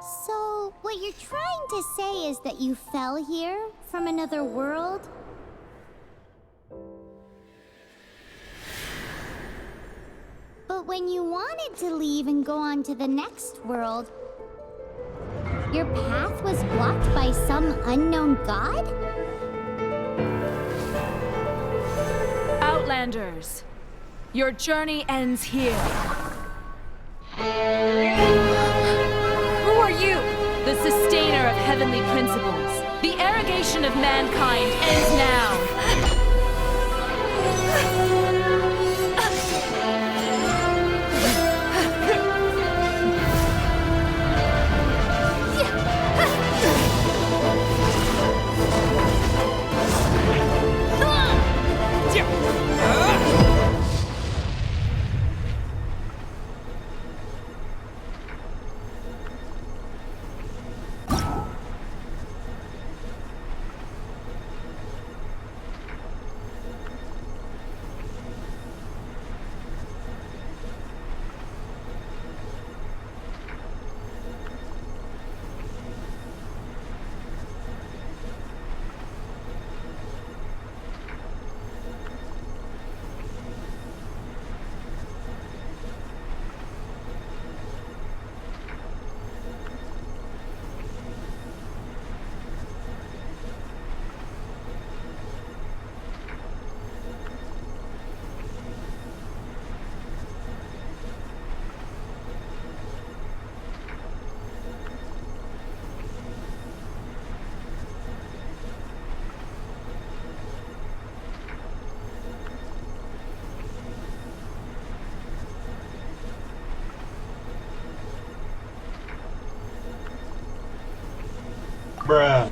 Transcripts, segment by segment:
So, what you're trying to say is that you fell here from another world? But when you wanted to leave and go on to the next world, your path was blocked by some unknown god? Outlanders, your journey ends here. Who are you? The sustainer of heavenly principles. The arrogation of mankind ends now. Bruh.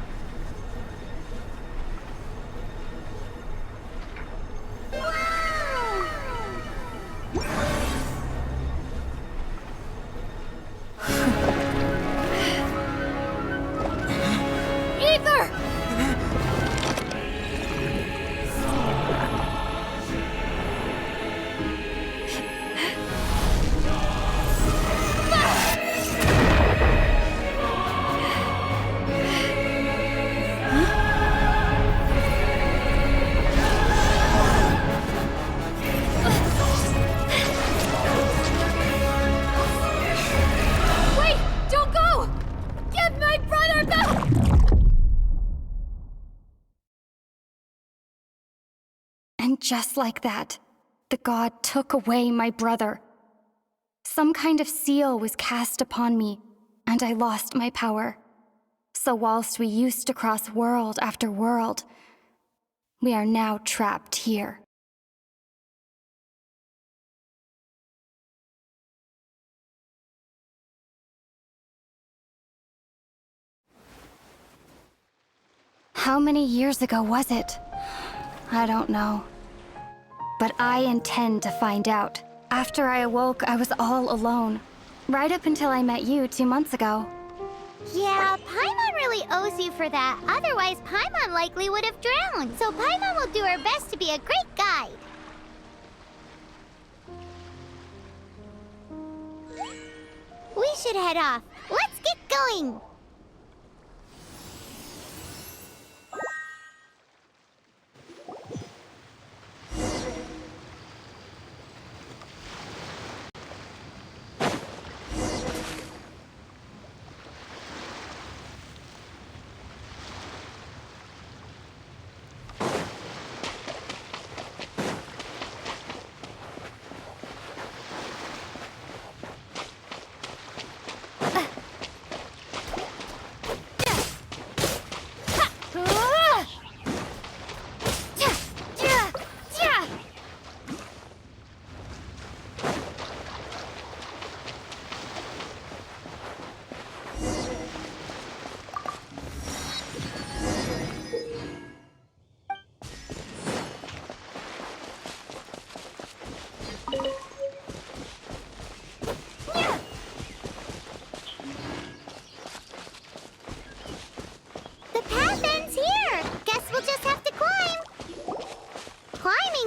And just like that, the god took away my brother. Some kind of seal was cast upon me, and I lost my power. So whilst we used to cross world after world, we are now trapped here. How many years ago was it? I don't know. But I intend to find out. After I awoke, I was all alone. Right up until I met you 2 months ago. Yeah, Paimon really owes you for that. Otherwise, Paimon likely would have drowned. So Paimon will do her best to be a great guide. We should head off. Let's get going.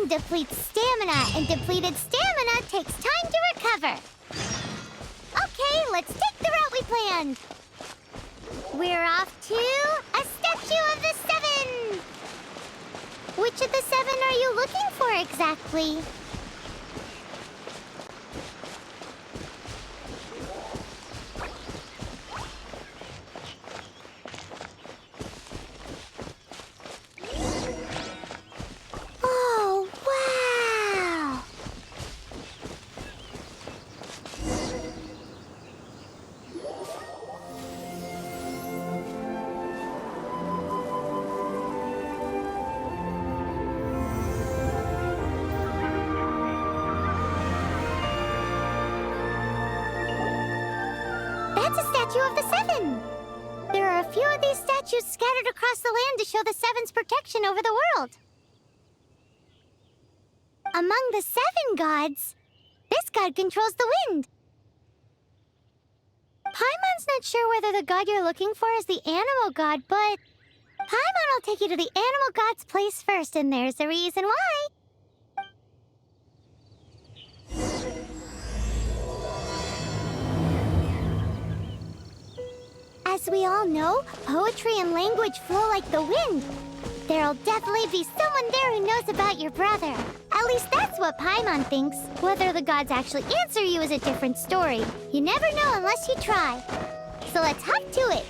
Depletes stamina, and depleted stamina takes time to recover. Okay, let's take the route we planned. We're off to a Statue of the Seven! Which of the seven are you looking for exactly? Oh, wow! That's a statue of the Seven! There are a few of these statues scattered across the land to show the Seven's protection over the world. Among the seven gods, this god controls the wind. Paimon's not sure whether the god you're looking for is the animal god, but Paimon will take you to the animal god's place first, and there's the reason why. As we all know, poetry and language flow like the wind. There'll definitely be someone there who knows about your brother. At least that's what Paimon thinks. Whether the gods actually answer you is a different story. You never know unless you try. So let's hop to it.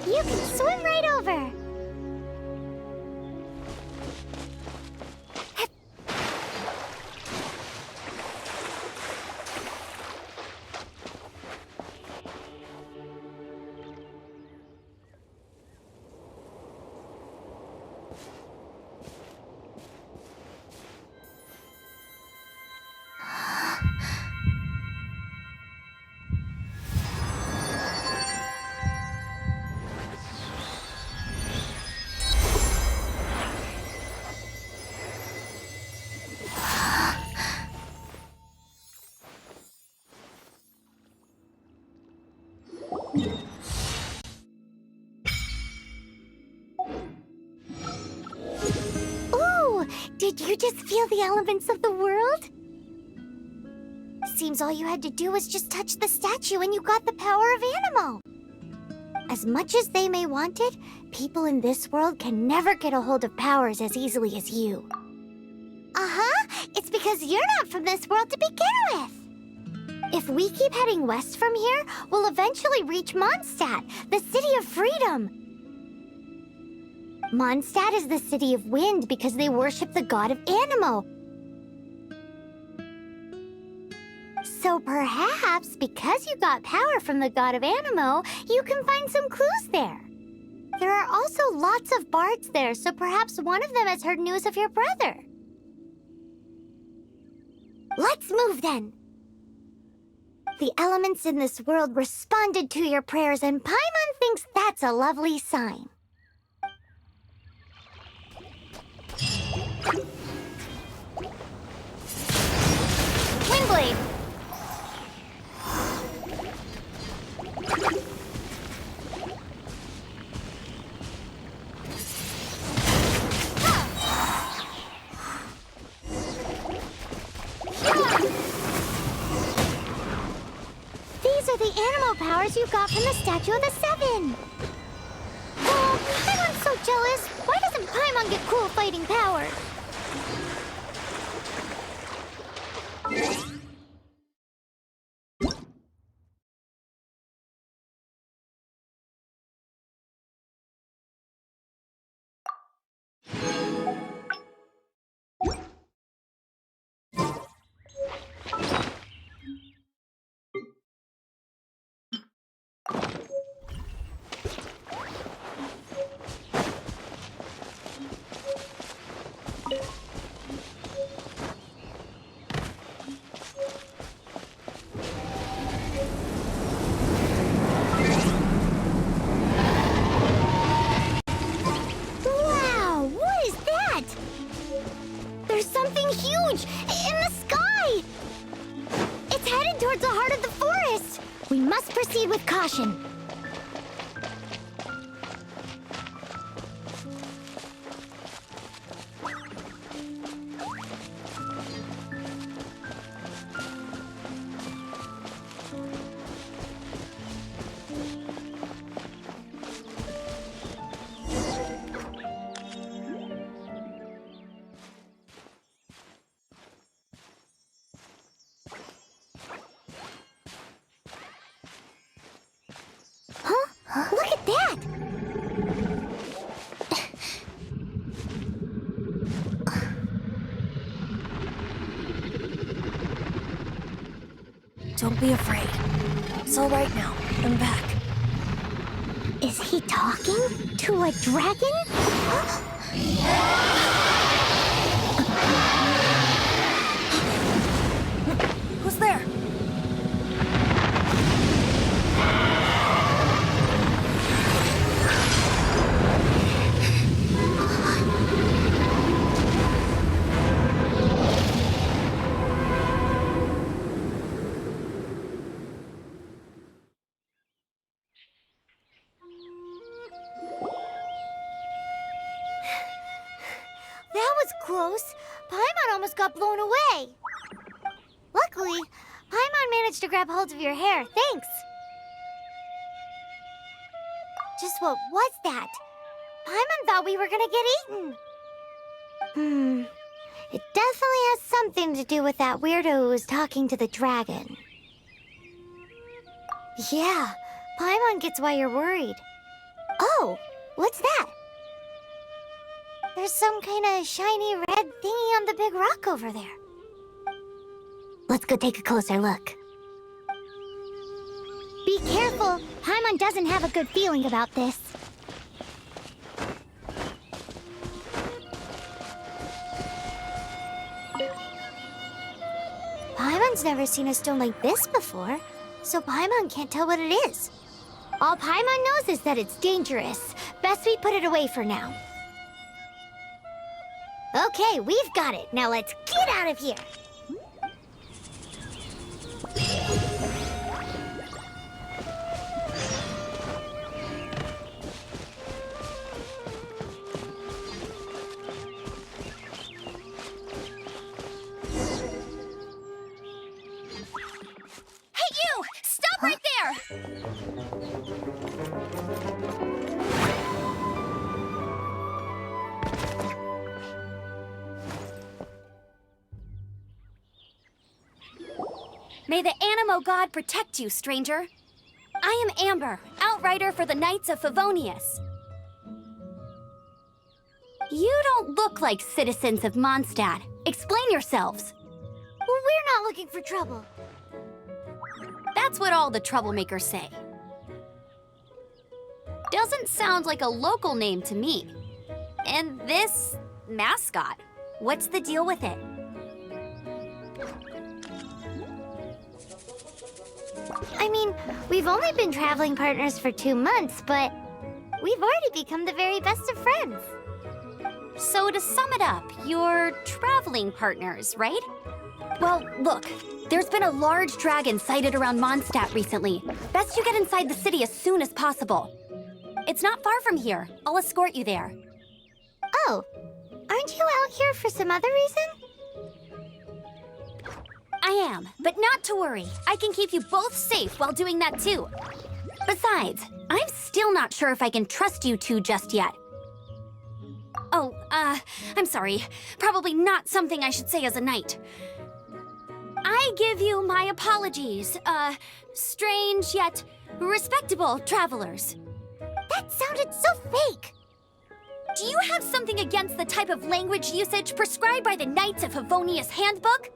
You can swim right over. Ooh, did you just feel the elements of the world? Seems all you had to do was just touch the statue and you got the power of Animo. As much as they may want it, people in this world can never get a hold of powers as easily as you. Uh-huh, it's because you're not from this world to begin with. If we keep heading west from here, we'll eventually reach Mondstadt, the city of freedom. Mondstadt is the city of wind because they worship the god of Animo. So perhaps, because you got power from the god of Animo, you can find some clues there. There are also lots of bards there, so perhaps one of them has heard news of your brother. Let's move then. The elements in this world responded to your prayers, and Paimon thinks that's a lovely sign. Windblade! These are the animal powers you got from the Statue of the Seven. Oh, Paimon's so jealous. Why doesn't Paimon get cool fighting powers? We must proceed with caution. Look at that! Don't be afraid. It's all right now. I'm back. Is he talking to a dragon? Who's there? That was close. Paimon almost got blown away. Luckily, Paimon managed to grab hold of your hair. Thanks. Just what was that? Paimon thought we were gonna get eaten. It definitely has something to do with that weirdo who was talking to the dragon. Yeah, Paimon gets why you're worried. Oh, what's that? There's some kind of shiny red thingy on the big rock over there. Let's go take a closer look. Be careful! Paimon doesn't have a good feeling about this. Paimon's never seen a stone like this before, so Paimon can't tell what it is. All Paimon knows is that it's dangerous. Best we put it away for now. Okay, we've got it. Now let's get out of here. Hey, you! Stop right there! May the Animo God protect you, stranger. I am Amber, outrider for the Knights of Favonius. You don't look like citizens of Mondstadt. Explain yourselves. We're not looking for trouble. That's what all the troublemakers say. Doesn't sound like a local name to me. And this mascot, what's the deal with it? I mean, we've only been traveling partners for 2 months, but we've already become the very best of friends. So to sum it up, you're traveling partners, right? Well, look, there's been a large dragon sighted around Mondstadt recently. Best you get inside the city as soon as possible. It's not far from here. I'll escort you there. Oh, aren't you out here for some other reason? I am, but not to worry. I can keep you both safe while doing that too. Besides, I'm still not sure if I can trust you two just yet. Oh, I'm sorry. Probably not something I should say as a knight. I give you my apologies, strange yet respectable travelers. That sounded so fake. Do you have something against the type of language usage prescribed by the Knights of Favonius Handbook?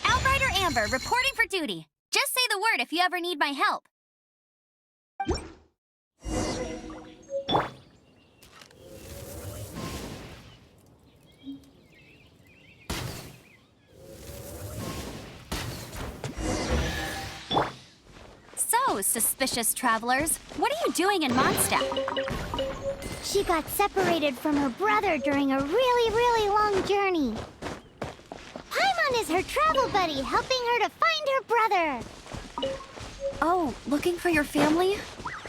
Outrider Amber, reporting for duty. Just say the word if you ever need my help. So, suspicious travelers, what are you doing in Mondstadt? She got separated from her brother during a really long journey. Paimon is her travel buddy, helping her to find her brother. Oh, looking for your family?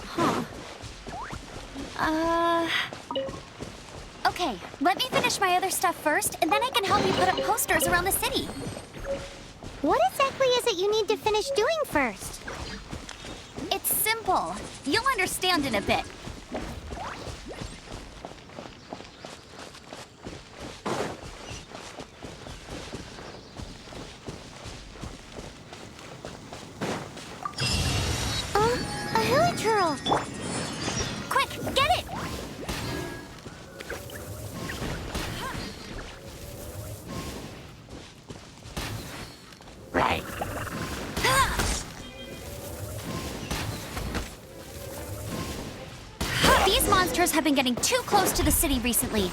Huh. Okay, let me finish my other stuff first, and then I can help you put up posters around the city. What exactly is it you need to finish doing first? It's simple. You'll understand in a bit. A hilichurl! Quick, get it! Right. These monsters have been getting too close to the city recently.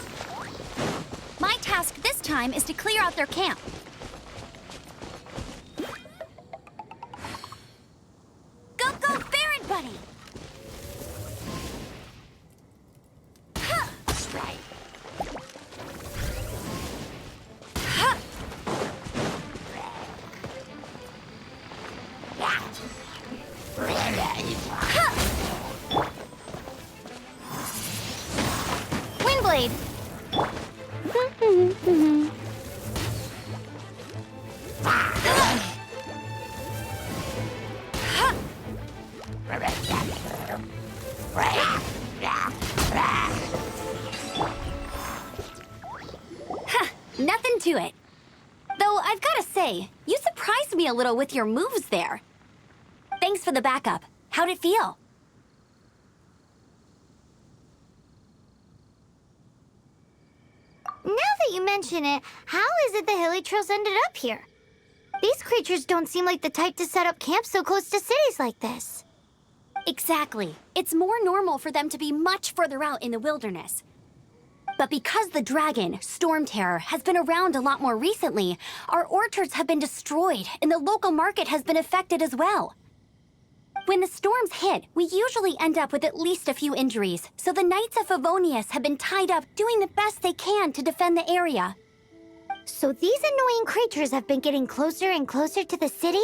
My task this time is to clear out their camp. Go, go, Baron Buddy! Right. Windblade! Nothing to it. Though I've gotta say, you surprised me a little with your moves there. Thanks for the backup. How'd it feel? Now that you mention it, how is it the hilichurls ended up here? These creatures don't seem like the type to set up camp so close to cities like this. Exactly. It's more normal for them to be much further out in the wilderness. But because the dragon, Storm Terror, has been around a lot more recently, our orchards have been destroyed and the local market has been affected as well. When the storms hit, we usually end up with at least a few injuries, so the Knights of Favonius have been tied up doing the best they can to defend the area. So these annoying creatures have been getting closer and closer to the city?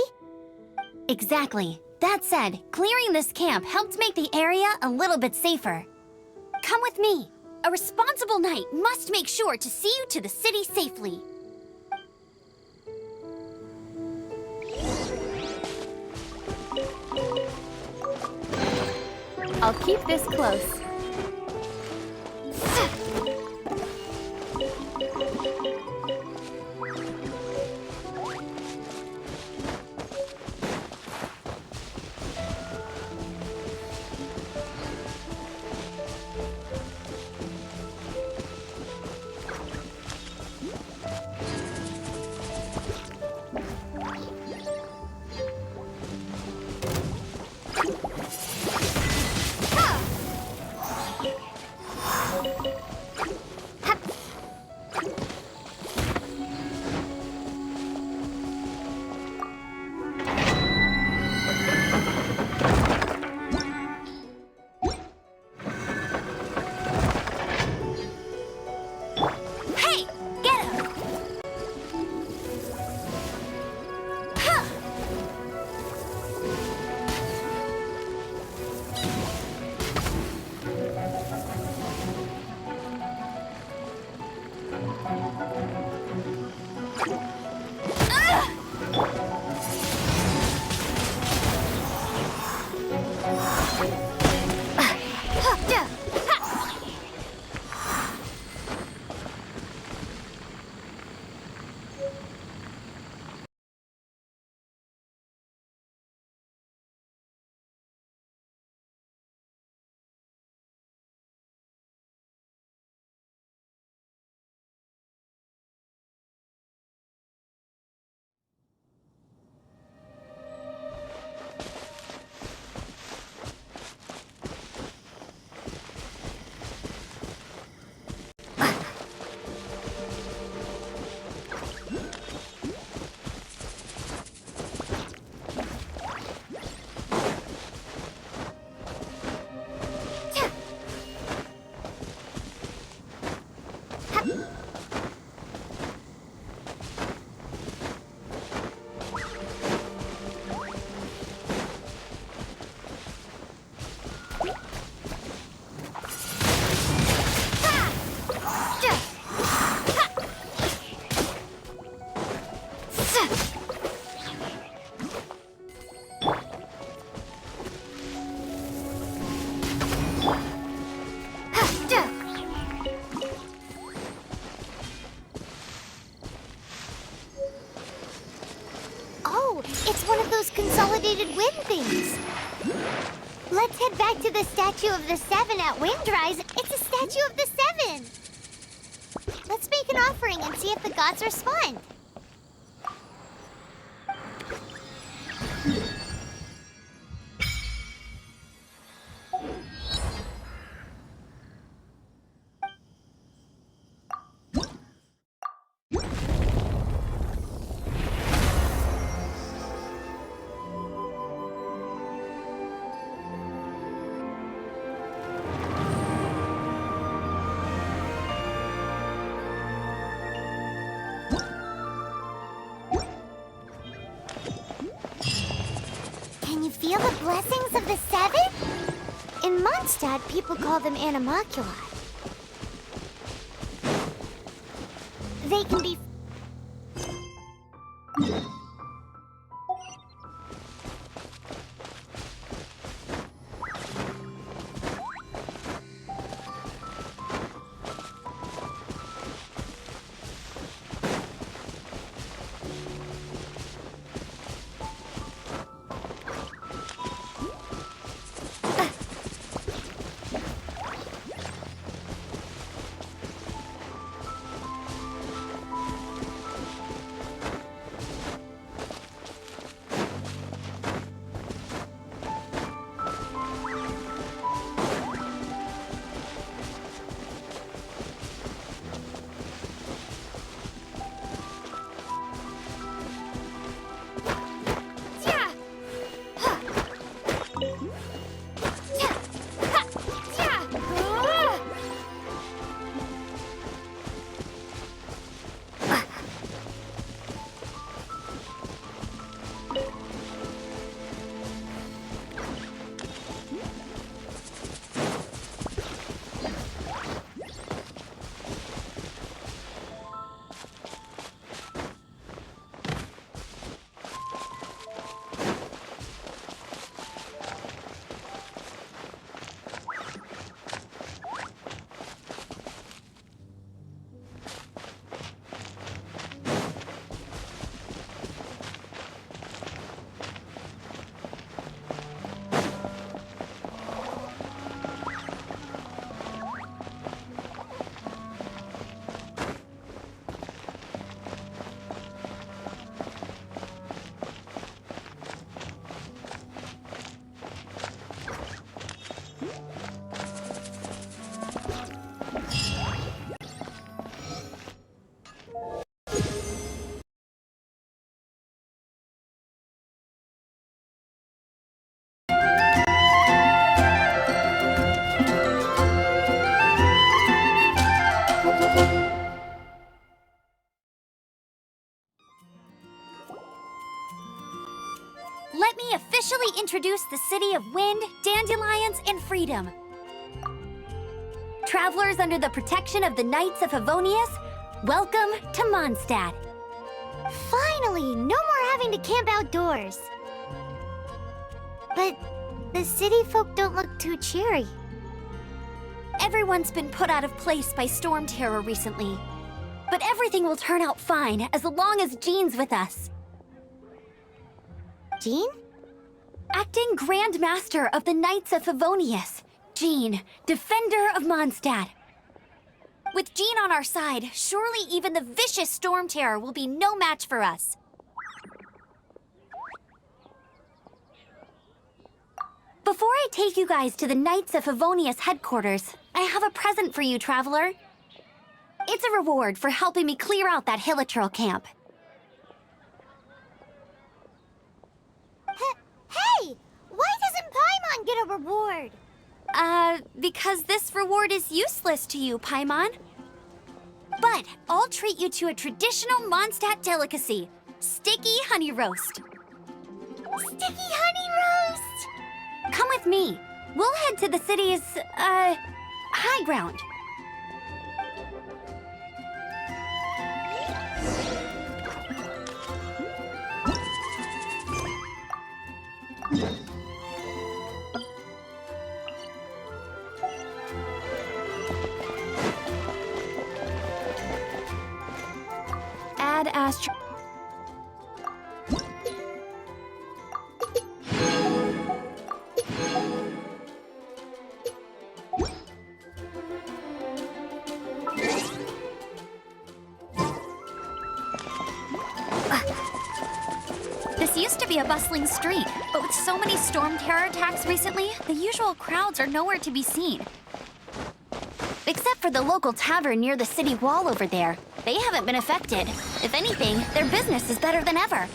Exactly. That said, clearing this camp helped make the area a little bit safer. Come with me. A responsible knight must make sure to see you to the city safely. I'll keep this close. Oh, it's one of those consolidated wind things. Let's head back to the Statue of the Seven at Windrise. It's a Statue of the Seven. Let's make an offering and see if the gods respond. Can you feel the blessings of the Seven? In Mondstadt, people call them animalculi. They can be... Let me officially introduce the city of wind, dandelions, and freedom. Travelers under the protection of the Knights of Favonius, welcome to Mondstadt. Finally, no more having to camp outdoors. But the city folk don't look too cheery. Everyone's been put out of place by storm terror recently. But everything will turn out fine as long as Jean's with us. Jean? Acting Grand Master of the Knights of Favonius, Jean, Defender of Mondstadt. With Jean on our side, surely even the vicious storm terror will be no match for us. Before I take you guys to the Knights of Favonius headquarters, I have a present for you, Traveler. It's a reward for helping me clear out that Hilichurl camp. Hey! Why doesn't Paimon get a reward? Because this reward is useless to you, Paimon. But I'll treat you to a traditional Mondstadt delicacy, sticky honey roast. Sticky honey roast! Come with me. We'll head to the city's, high ground. Add astro... This used to be a bustling street, but with so many storm terror attacks recently, the usual crowds are nowhere to be seen. Except for the local tavern near the city wall over there. They haven't been affected. If anything, their business is better than ever.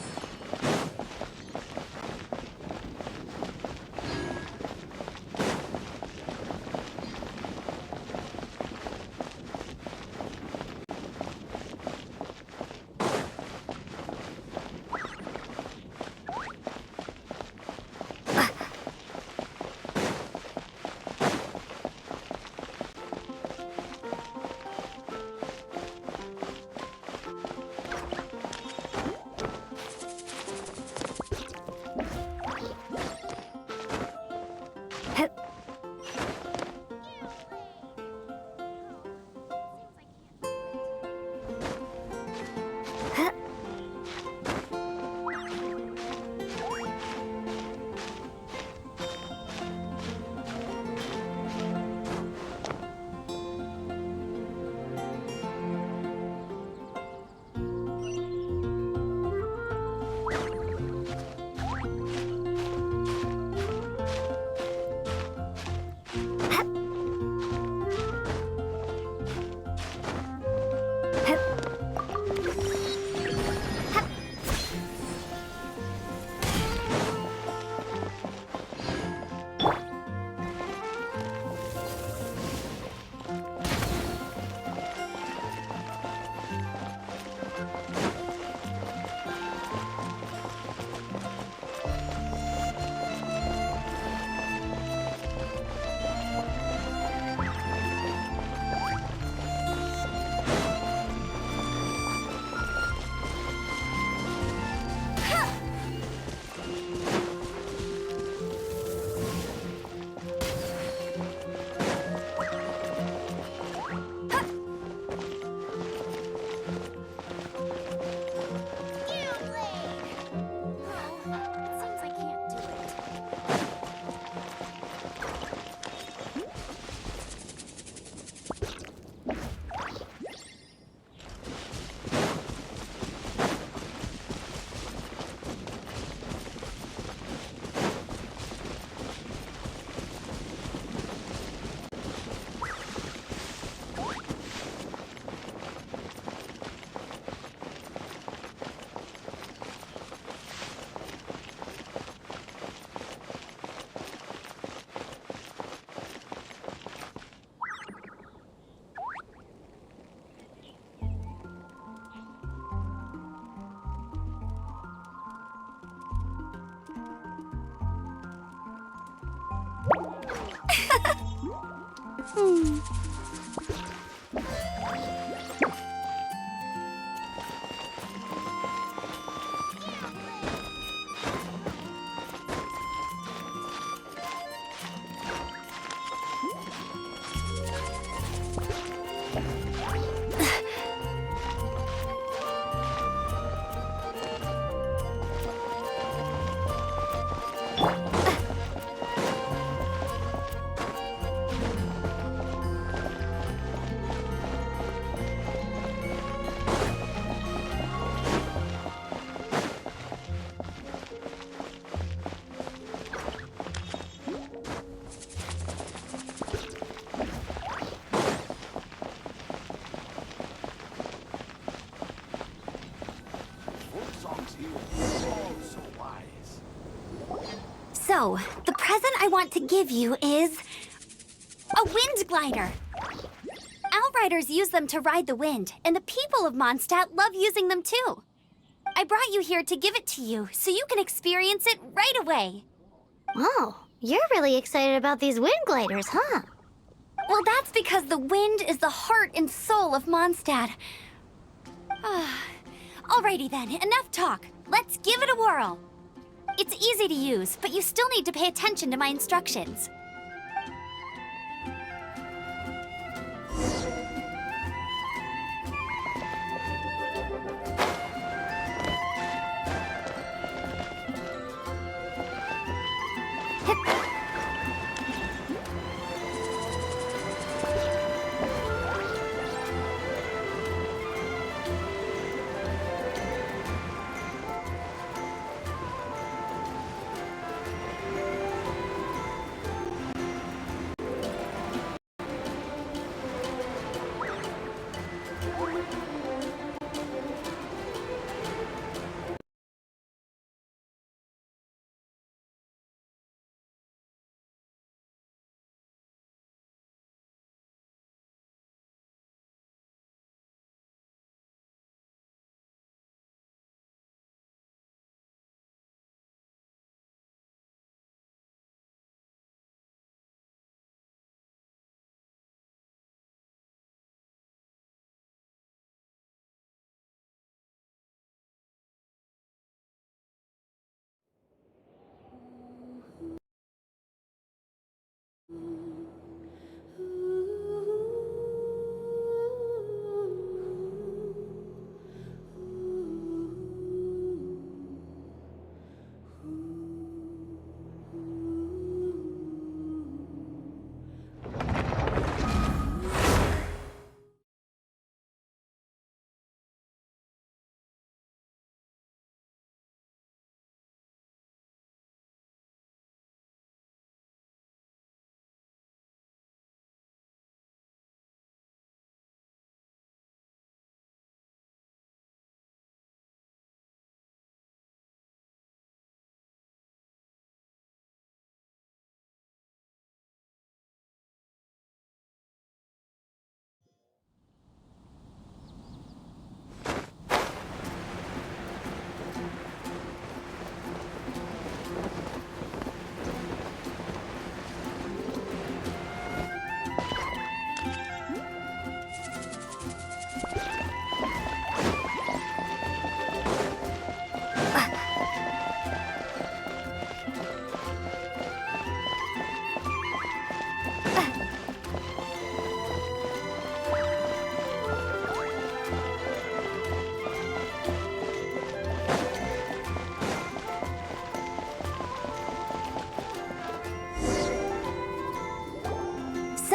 So, the present I want to give you is a wind glider. Outriders use them to ride the wind, and the people of Mondstadt love using them too. I brought you here to give it to you, so you can experience it right away. Oh, you're really excited about these wind gliders, huh? Well, that's because the wind is the heart and soul of Mondstadt. Alrighty then, enough talk. Let's give it a whirl. It's easy to use, but you still need to pay attention to my instructions.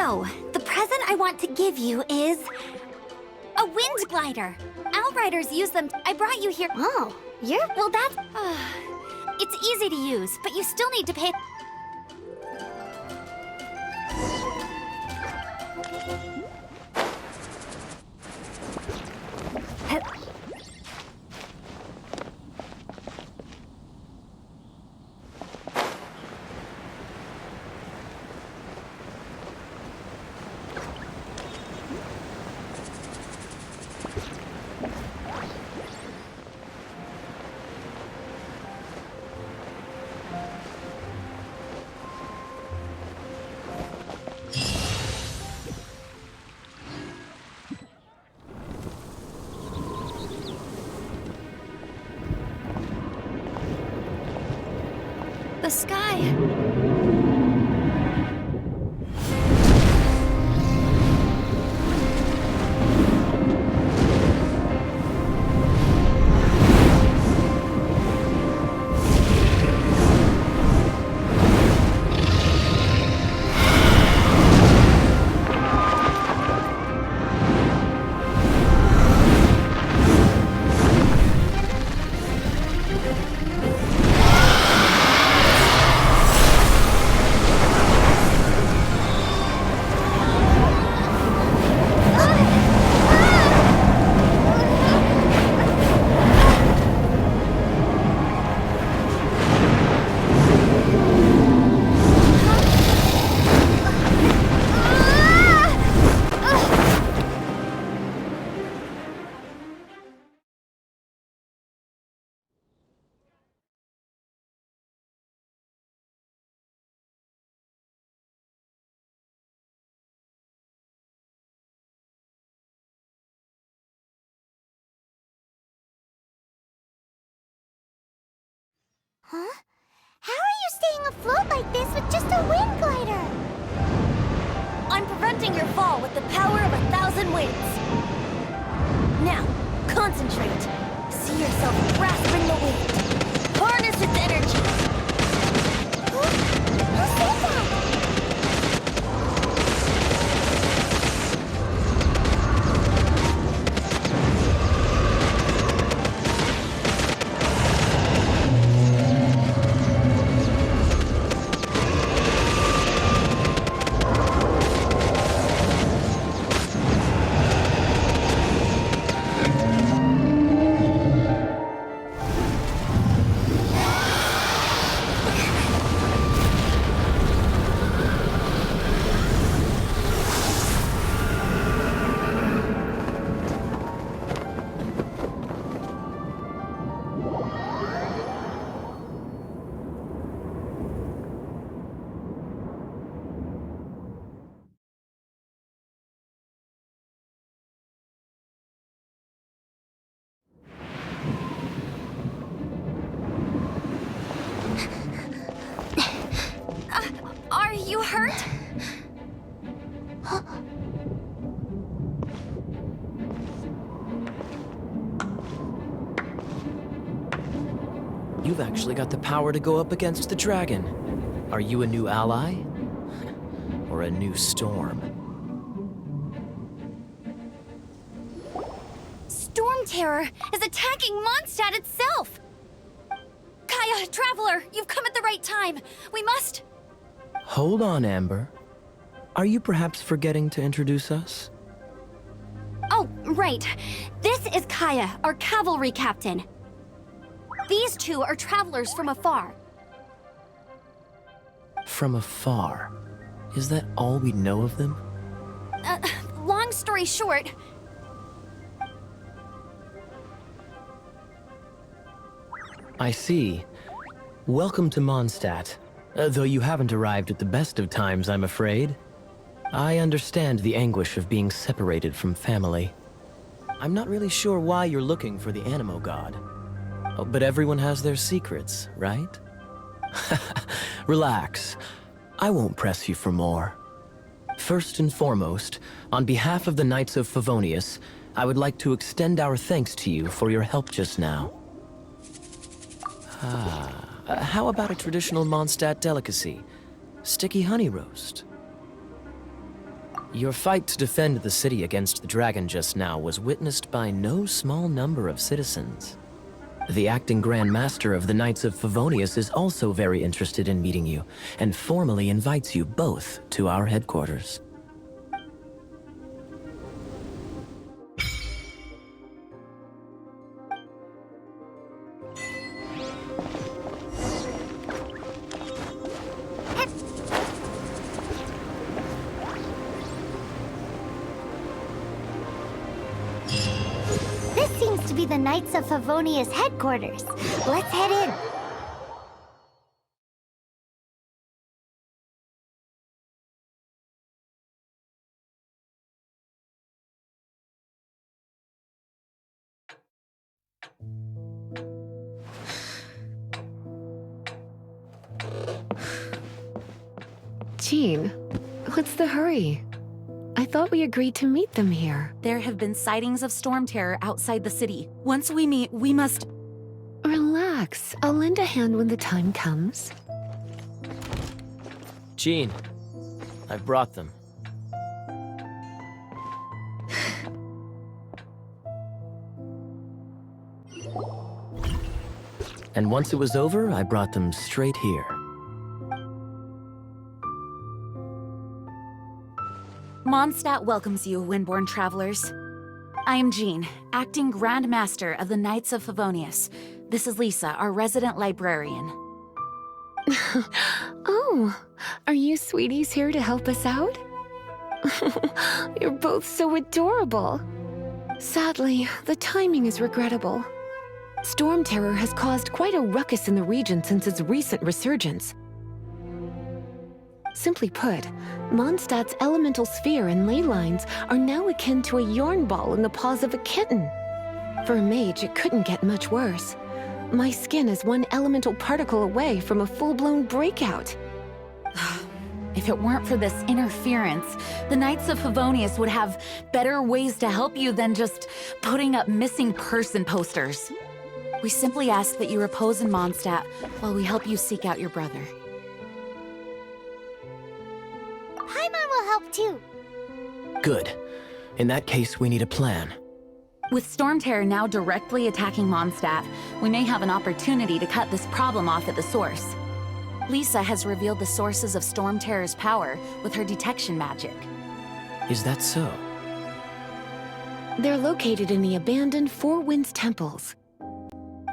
So, the present I want to give you is a wind glider. Outriders use them. I brought you here. Oh, Well, that's... it's easy to use, but you still need to pay... The sky. Huh? How are you staying afloat like this with just a wind glider? I'm preventing your fall with the power of 1,000 winds. Now, concentrate. See yourself grasping the wind. Harness its energy. Who said that? Are you hurt? You've actually got the power to go up against the dragon. Are you a new ally? Or a new storm? Storm Terror is attacking Mondstadt itself! Kaya, Traveler, you've come at the right time. We must... Hold on, Amber. Are you perhaps forgetting to introduce us? Oh, right. This is Kaya, our cavalry captain. These two are travelers from afar. From afar. Is that all we know of them? Long story short... I see. Welcome to Mondstadt. Though you haven't arrived at the best of times, I'm afraid. I understand the anguish of being separated from family. I'm not really sure why you're looking for the Animo God. Oh, but everyone has their secrets, right? Relax. I won't press you for more. First and foremost, on behalf of the Knights of Favonius, I would like to extend our thanks to you for your help just now. How about a traditional Mondstadt delicacy? Sticky honey roast. Your fight to defend the city against the dragon just now was witnessed by no small number of citizens. The acting Grand Master of the Knights of Favonius is also very interested in meeting you, and formally invites you both to our headquarters. This seems to be the Knights of Favonius headquarters. Let's head in. Jean, what's the hurry? I thought we agreed to meet them here. There have been sightings of storm terror outside the city. Once we meet, we must... Relax. I'll lend a hand when the time comes. Jean, I've brought them. And once it was over, I brought them straight here. Mondstadt welcomes you, Windborn travelers. I am Jean, acting Grand Master of the Knights of Favonius. This is Lisa, our resident librarian. Oh, are you sweeties here to help us out? You're both so adorable. Sadly, the timing is regrettable. Storm Terror has caused quite a ruckus in the region since its recent resurgence. Simply put, Mondstadt's elemental sphere and ley lines are now akin to a yarn ball in the paws of a kitten. For a mage, it couldn't get much worse. My skin is one elemental particle away from a full-blown breakout. If it weren't for this interference, the Knights of Favonius would have better ways to help you than just putting up missing person posters. We simply ask that you repose in Mondstadt while we help you seek out your brother. Paimon will help too. Good. In that case, we need a plan. With Storm Terror now directly attacking Mondstadt, we may have an opportunity to cut this problem off at the source. Lisa has revealed the sources of Storm Terror's power with her detection magic. Is that so? They're located in the abandoned Four Winds temples.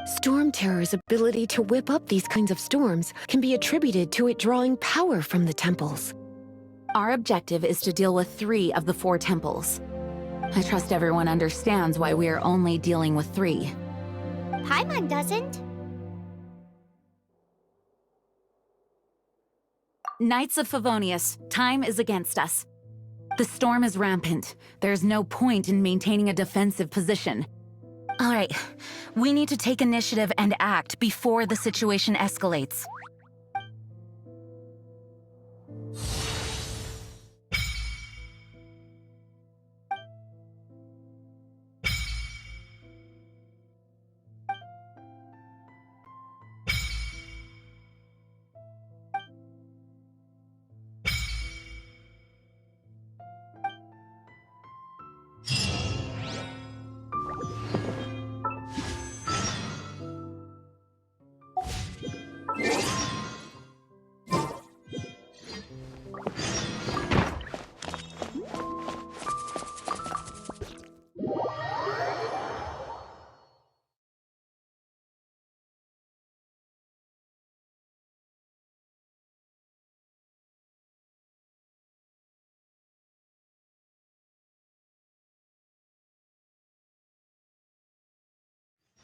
Storm Terror's ability to whip up these kinds of storms can be attributed to it drawing power from the temples. Our objective is to deal with 3 of the 4 temples. I trust everyone understands why we are only dealing with 3. Paimon doesn't. Knights of Favonius, time is against us. The storm is rampant. There's no point in maintaining a defensive position. All right, we need to take initiative and act before the situation escalates.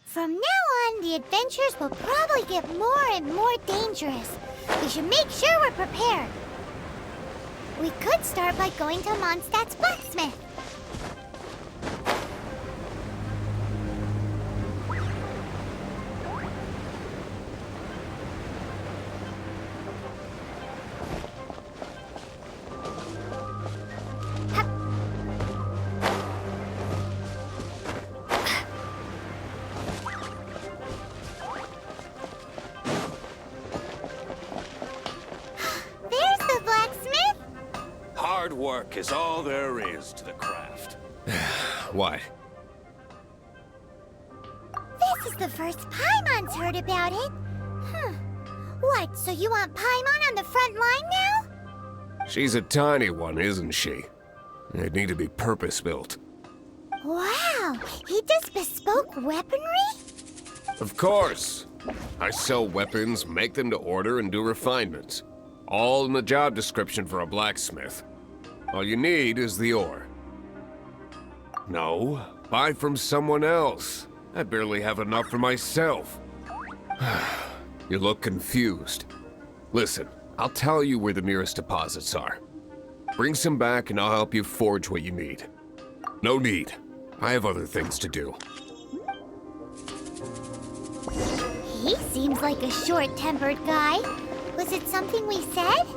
From now on, the adventures will probably get more and more dangerous. We should make sure we're prepared. We could start by going to Mondstadt's blacksmith. Hard work is all there is to the craft. Why? This is the first Paimon's heard about it. What, so you want Paimon on the front line now? She's a tiny one, isn't she? They'd need to be purpose-built. Wow, he does bespoke weaponry? Of course! I sell weapons, make them to order, and do refinements. All in the job description for a blacksmith. All you need is the ore. No, buy from someone else. I barely have enough for myself. You look confused. Listen, I'll tell you where the nearest deposits are. Bring some back and I'll help you forge what you need. No need. I have other things to do. He seems like a short-tempered guy. Was it something we said?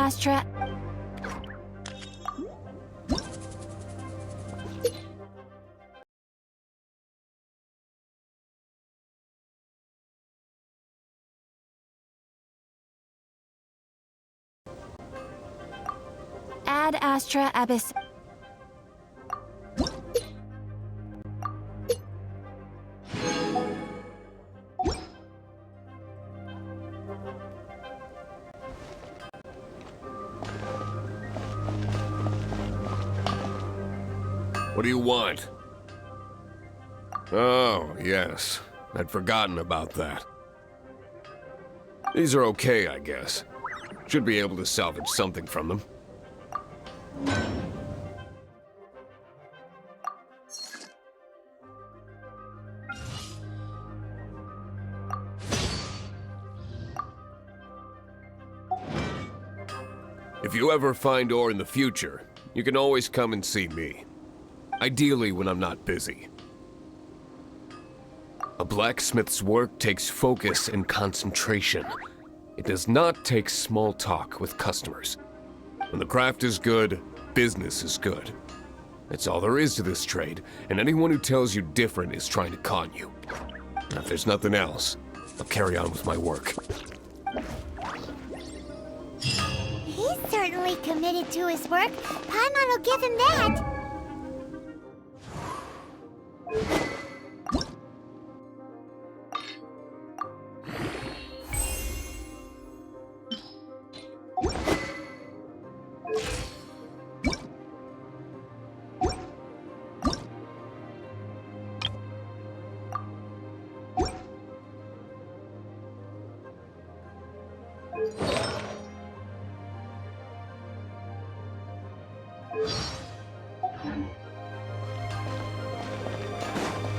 Astra... Ad Astra Abyss... What do you want? Oh, yes. I'd forgotten about that. These are okay, I guess. Should be able to salvage something from them. If you ever find ore in the future, you can always come and see me. Ideally when I'm not busy. A blacksmith's work takes focus and concentration. It does not take small talk with customers. When the craft is good, business is good. That's all there is to this trade, and anyone who tells you different is trying to con you. Now, if there's nothing else, I'll carry on with my work. He's certainly committed to his work. Paimon will give him that.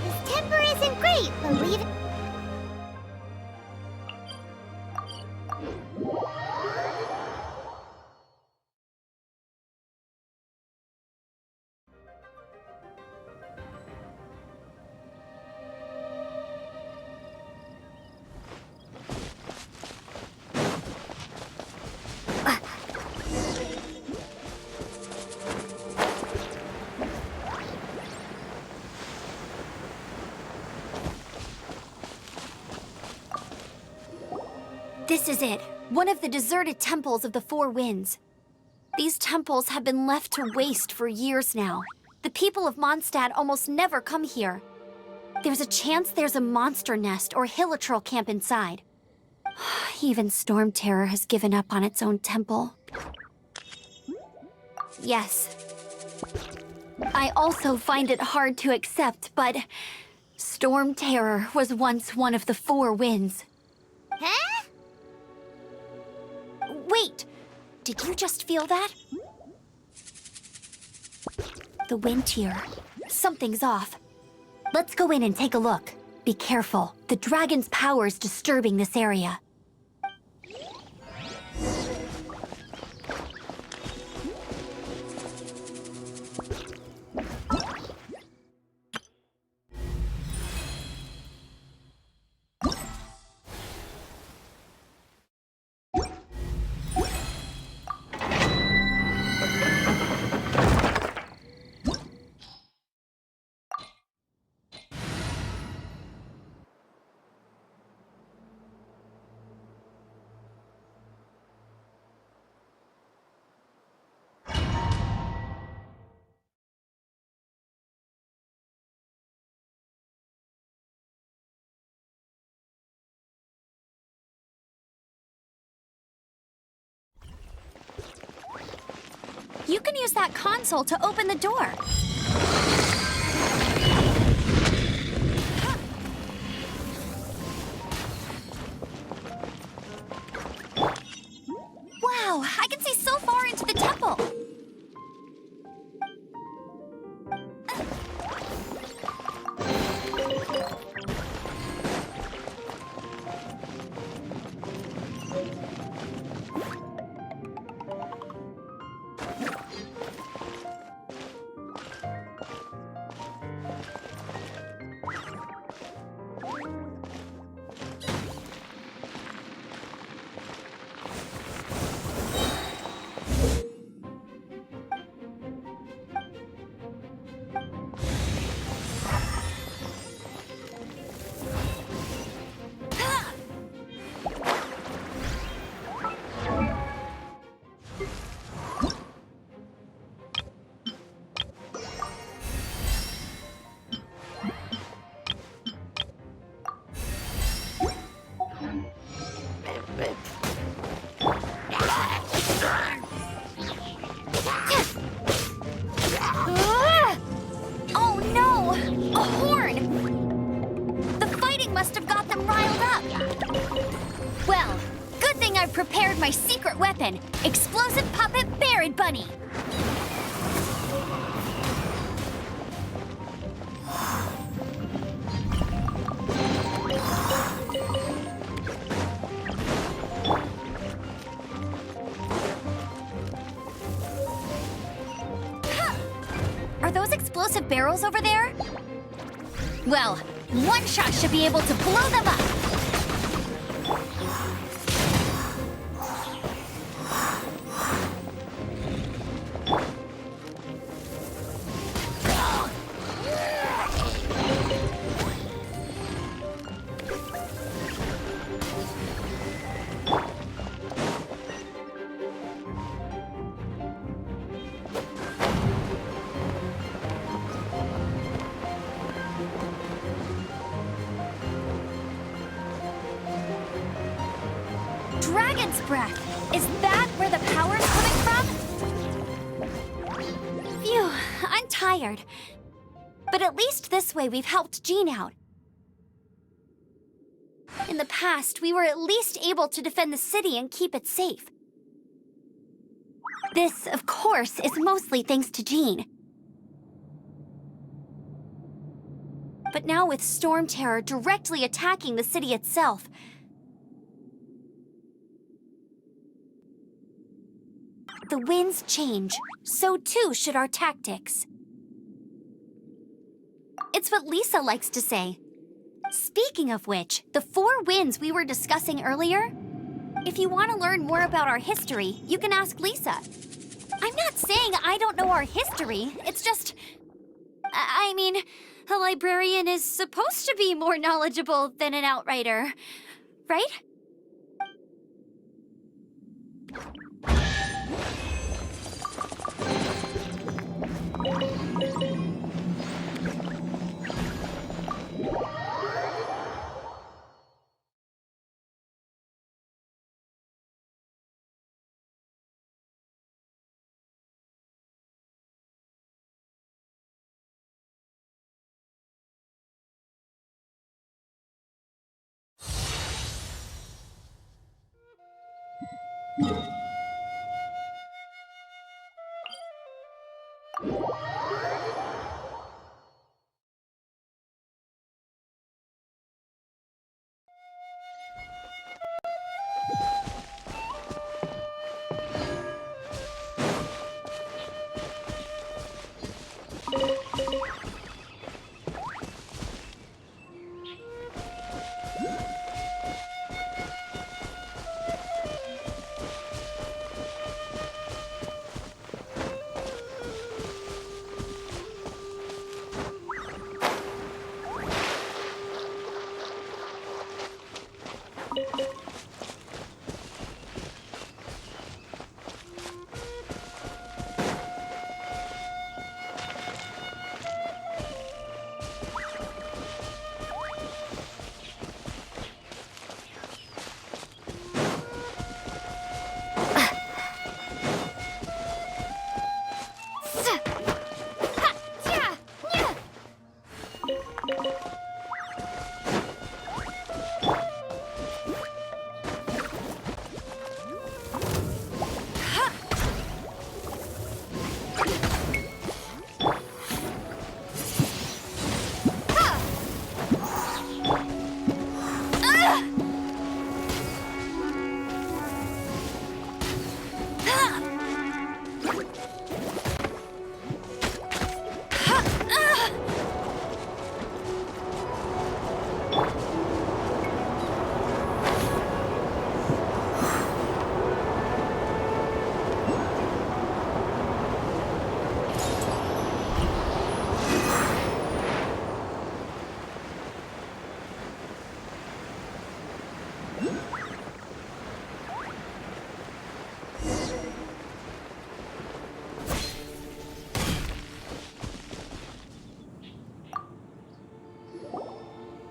His temper isn't great, believe it. This is it. One of the deserted temples of the Four Winds. These temples have been left to waste for years now. The people of Mondstadt almost never come here. There's a chance there's a monster nest or hilitrol camp inside. Even Storm Terror has given up on its own temple. Yes. I also find it hard to accept, but Storm Terror was once one of the Four Winds. Huh? Wait! Did you just feel that? The wind here. Something's off. Let's go in and take a look. Be careful. The dragon's power is disturbing this area. You can use that console to open the door. Wow, I can see so far into the temple. Attention! Explosive Puppet Barrett Bunny! Are those explosive barrels over there? Well, one shot should be able to blow them up! Dragon's breath! Is that where the power's coming from? Phew, I'm tired. But at least this way we've helped Jean out. In the past, we were at least able to defend the city and keep it safe. This, of course, is mostly thanks to Jean. But now with Storm Terror directly attacking the city itself, the winds change, so too should our tactics. It's what Lisa likes to say. Speaking of which, the 4 winds we were discussing earlier, if you want to learn more about our history, you can ask Lisa. I'm not saying I don't know our history, it's just... I mean, a librarian is supposed to be more knowledgeable than an outrider, right?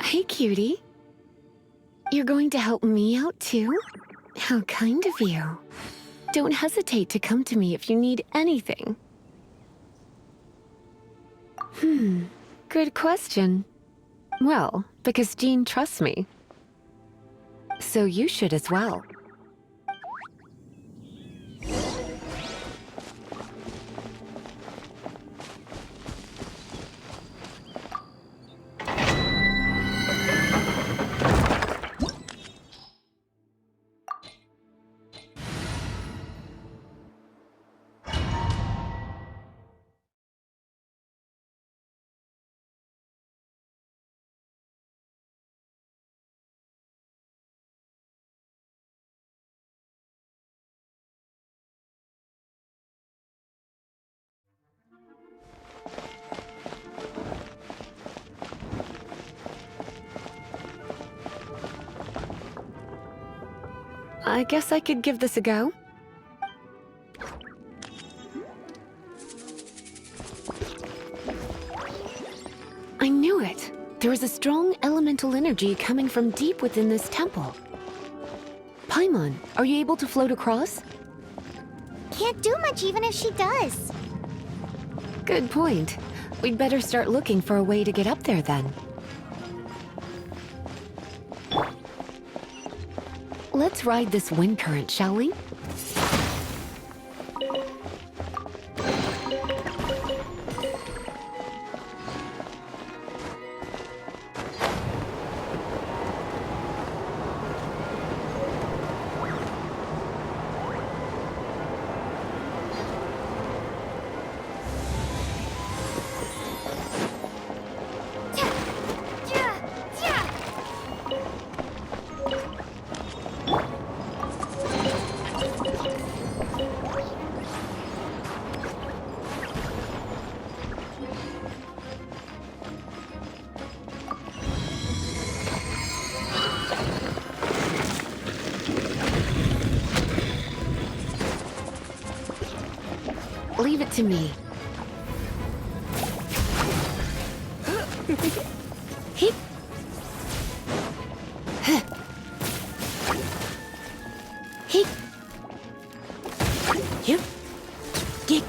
Hey, cutie. You're going to help me out, too? How kind of you. Don't hesitate to come to me if you need anything. Good question. Well, because Jean trusts me. So you should as well. I guess I could give this a go. I knew it. There is a strong elemental energy coming from deep within this temple. Paimon, are you able to float across? Can't do much even if she does. Good point. We'd better start looking for a way to get up there then. Let's ride this wind current, shall we? Leave it to me. Heep. Heep. Yep. Geek.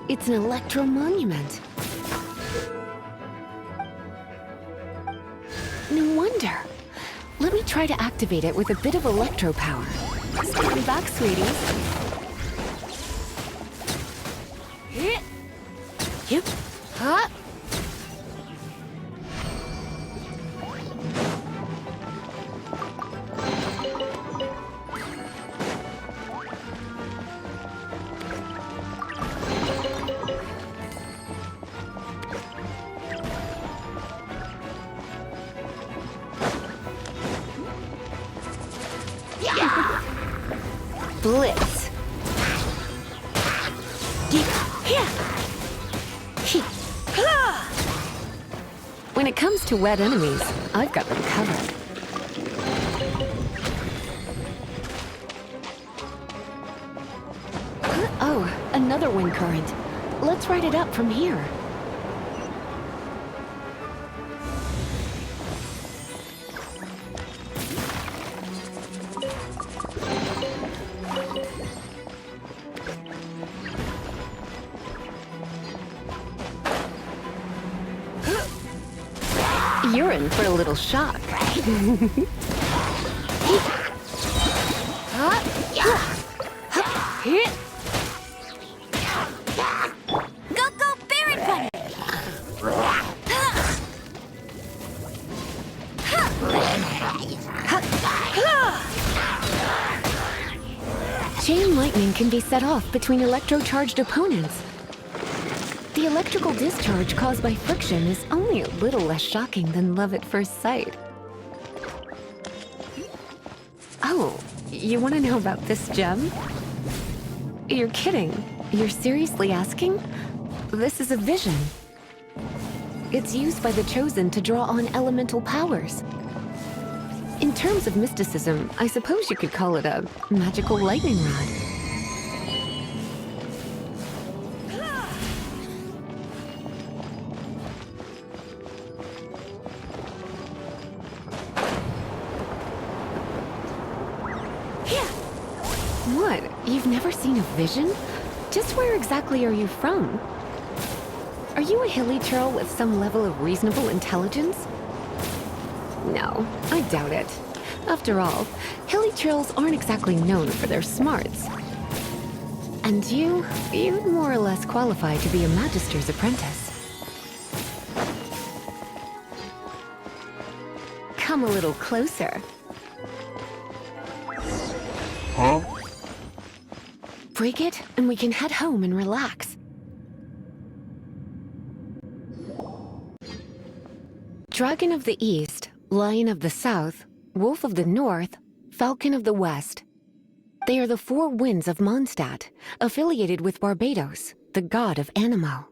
It's an electro monument. No wonder. Let me try to activate it with a bit of electro power. Stand back, sweeties. Yep. Huh? Blitz. When it comes to wet enemies, I've got them covered. Oh, another wind current. Let's ride it up from here. You're in for a little shock. Go, Baron Bunny! Chain lightning can be set off between electro-charged opponents. The electrical discharge caused by friction is only a little less shocking than love at first sight. Oh, you want to know about this gem? You're kidding. You're seriously asking? This is a vision. It's used by the Chosen to draw on elemental powers. In terms of mysticism, I suppose you could call it a magical lightning rod. What? You've never seen a vision? Just where exactly are you from? Are you a hilly churl with some level of reasonable intelligence? No, I doubt it. After all, hilly churls aren't exactly known for their smarts. And you're more or less qualified to be a magister's apprentice. Come a little closer. Huh? Break it, and we can head home and relax. Dragon of the East, Lion of the South, Wolf of the North, Falcon of the West. They are the four winds of Mondstadt, affiliated with Barbados, the god of Anemo.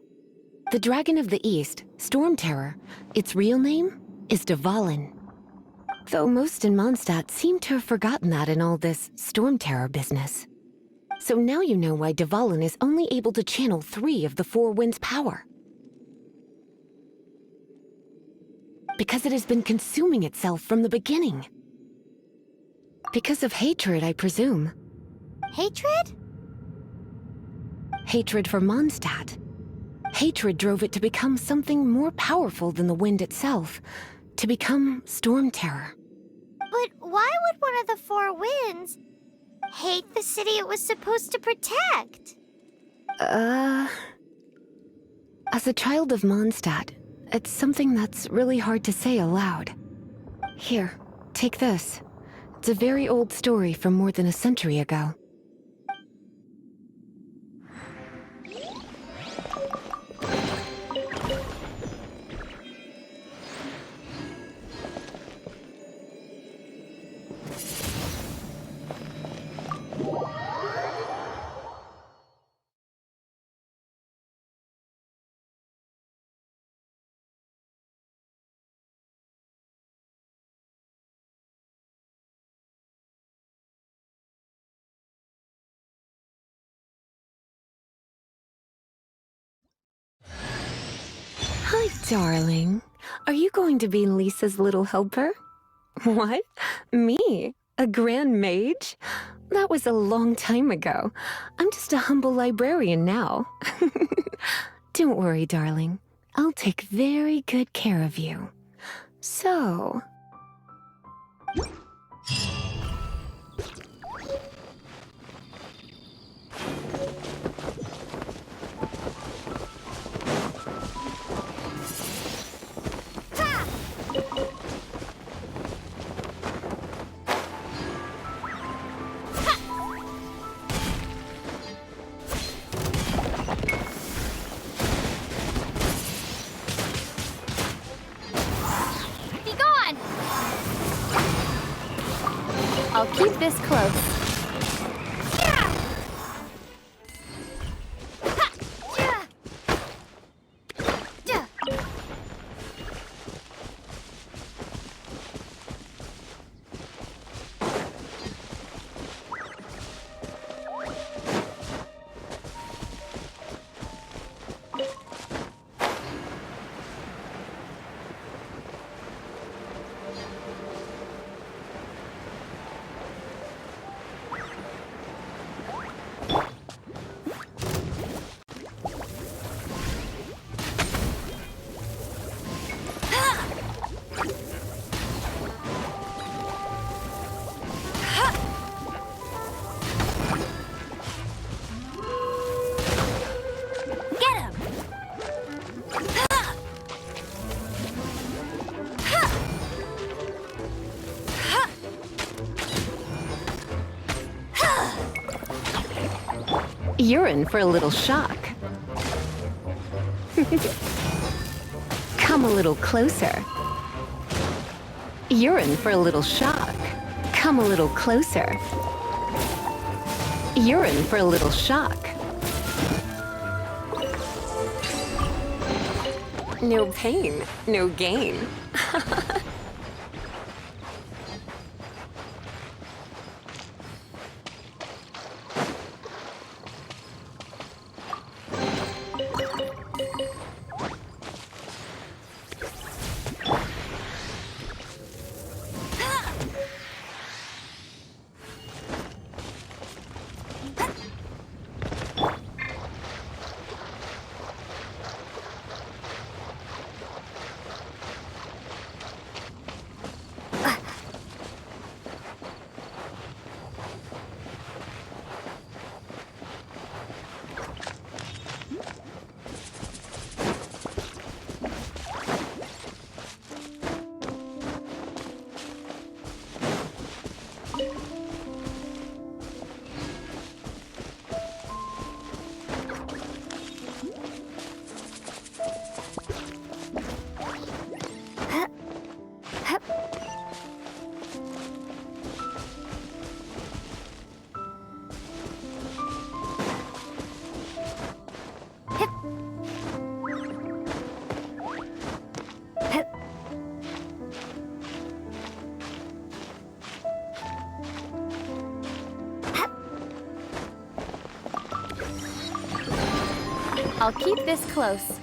The Dragon of the East, Storm Terror, its real name is Dvalin. Though most in Mondstadt seem to have forgotten that in all this Storm Terror business. So now you know why Dvalin is only able to channel 3 of the 4 winds' power. Because it has been consuming itself from the beginning. Because of hatred, I presume. Hatred? Hatred for Mondstadt. Hatred drove it to become something more powerful than the wind itself. To become Storm Terror. But why would one of the 4 winds hate the city it was supposed to protect? As a child of Mondstadt, it's something that's really hard to say aloud. Here, take this. It's a very old story from more than a century ago. Hi, darling. Are you going to be Lisa's little helper? What? Me? A grand mage? That was a long time ago. I'm just a humble librarian now. Don't worry, darling. I'll take very good care of you. So... I'll keep this close. You're in for a little shock. Come a little closer. You're in for a little shock. Come a little closer. You're in for a little shock. No pain, no gain. I'll keep this close.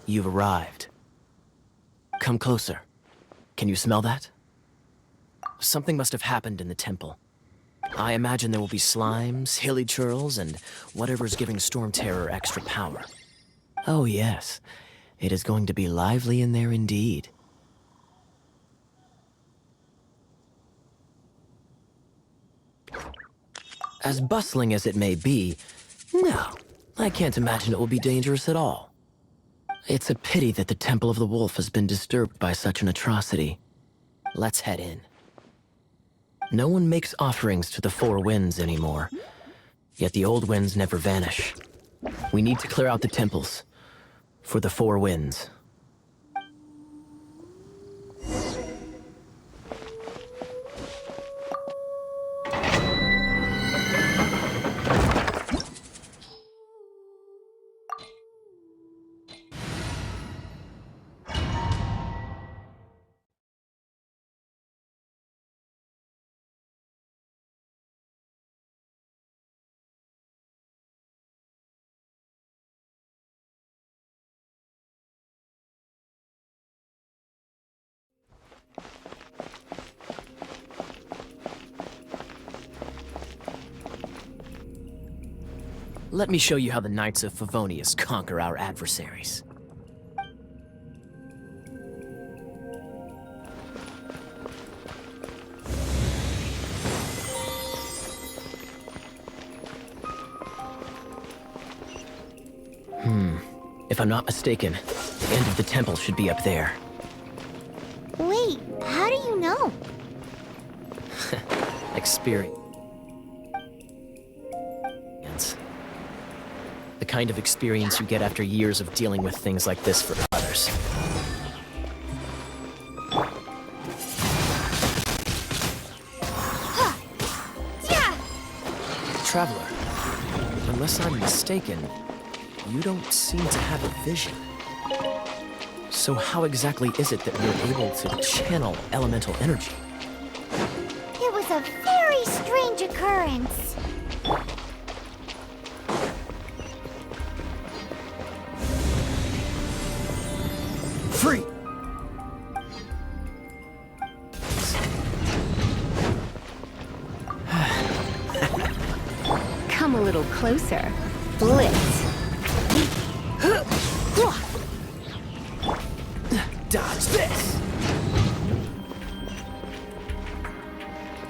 You've arrived. Come closer. Can you smell that? Something must have happened in the temple. I imagine there will be slimes, hilly churls, and whatever's giving Storm Terror extra power. Oh yes, it is going to be lively in there indeed. As bustling as it may be, no, I can't imagine it will be dangerous at all. It's a pity that the Temple of the Wolf has been disturbed by such an atrocity. Let's head in. No one makes offerings to the Four Winds anymore, yet the old winds never vanish. We need to clear out the temples for the Four Winds. Let me show you how the Knights of Favonius conquer our adversaries. If I'm not mistaken, the end of the temple should be up there. Wait, how do you know? Experience. The kind of experience you get after years of dealing with things like this for others. Traveler, unless I'm mistaken, you don't seem to have a vision. So how exactly is it that you're able to channel elemental energy? It was a very strange occurrence. Free! Come a little closer. Blitz. Dodge this!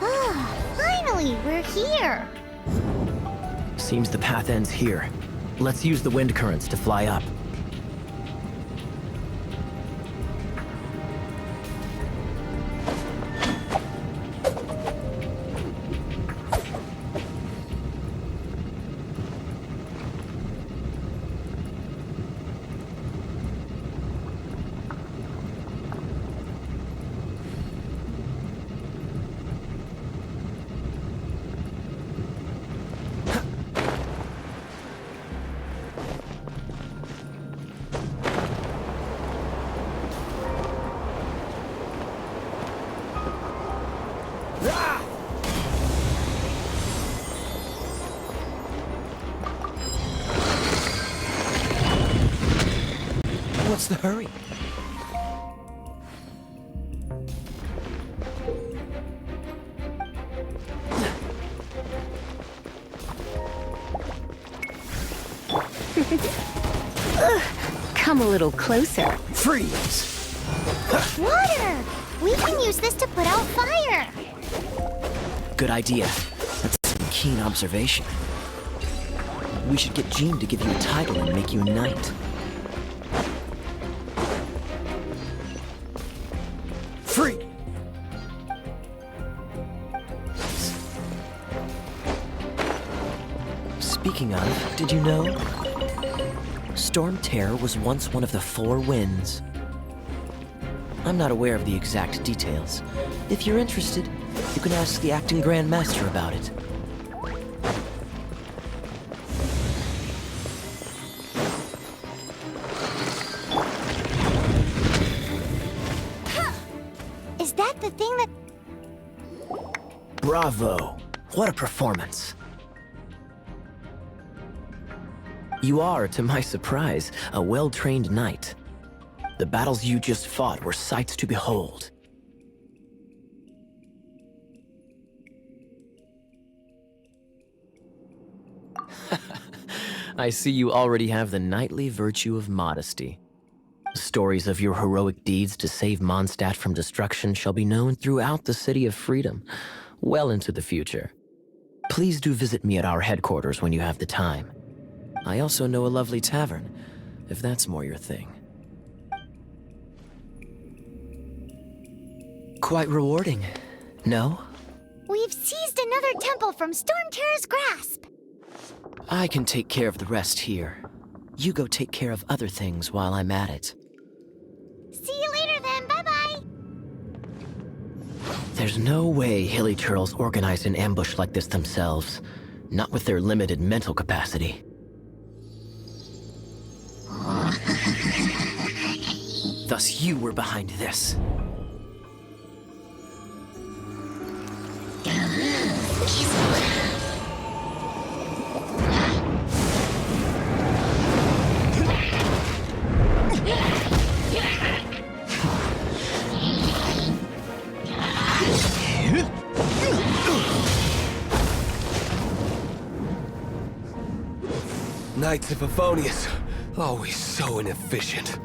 Finally, we're here. Seems the path ends here. Let's use the wind currents to fly up. What's the hurry? Come a little closer. Freeze! Water! We can use this to put out fire. Good idea. That's some keen observation. We should get Jean to give you a title and make you a knight. Free! Speaking of, did you know? Storm Terror was once one of the 4 winds. I'm not aware of the exact details. If you're interested, you can ask the acting Grand Master about it. Is that the thing that... Bravo! What a performance! You are, to my surprise, a well-trained knight. The battles you just fought were sights to behold. I see you already have the knightly virtue of modesty. Stories of your heroic deeds to save Mondstadt from destruction shall be known throughout the City of Freedom, well into the future. Please do visit me at our headquarters when you have the time. I also know a lovely tavern, if that's more your thing. Quite rewarding, no? We've seized another temple from Storm Terror's grasp! I can take care of the rest here. You go take care of other things while I'm at it. See you later then, bye-bye! There's no way Hilly Turtles organized an ambush like this themselves. Not with their limited mental capacity. Thus you were behind this. Knights of Favonius, always so inefficient.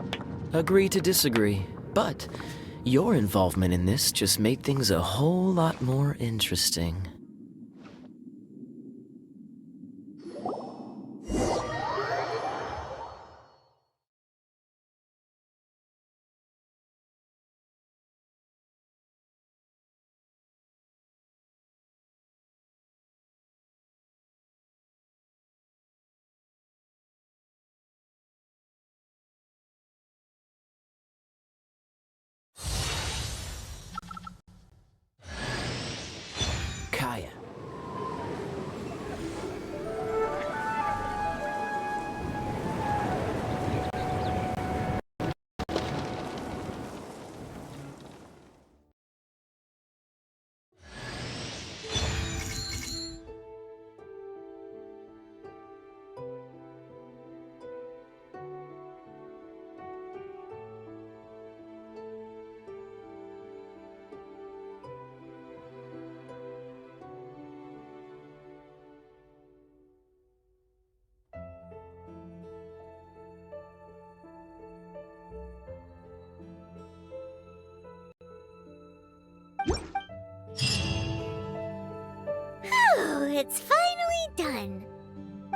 Agree to disagree, but your involvement in this just made things a whole lot more interesting. Kaya. Phew, it's finally done.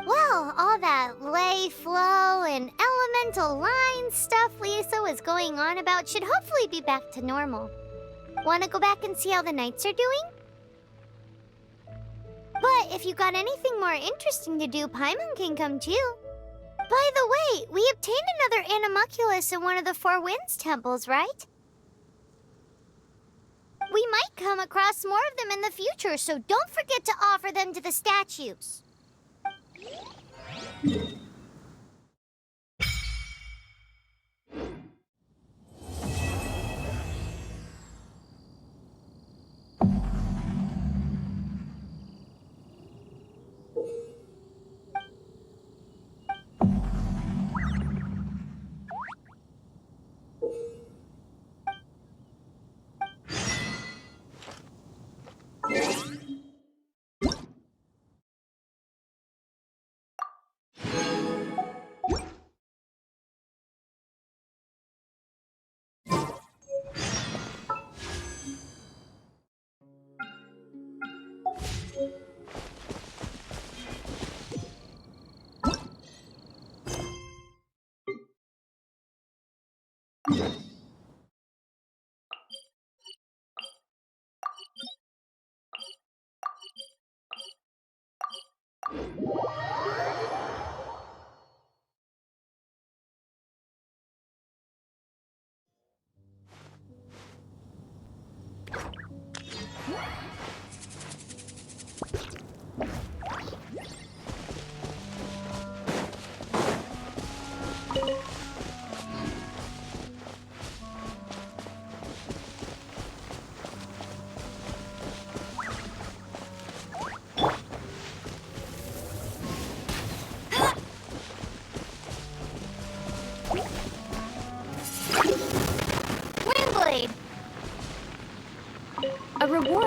Well, all that lay flow and elemental line stuff Lisa was going on about should hopefully be back to normal. Want to go back and see how the knights are doing? But if you got anything more interesting to do, Paimon can come too. By the way, we obtained another Animalculus in one of the Four Winds temples, right? We might come across more of them in the future, so don't forget to offer them to the statues.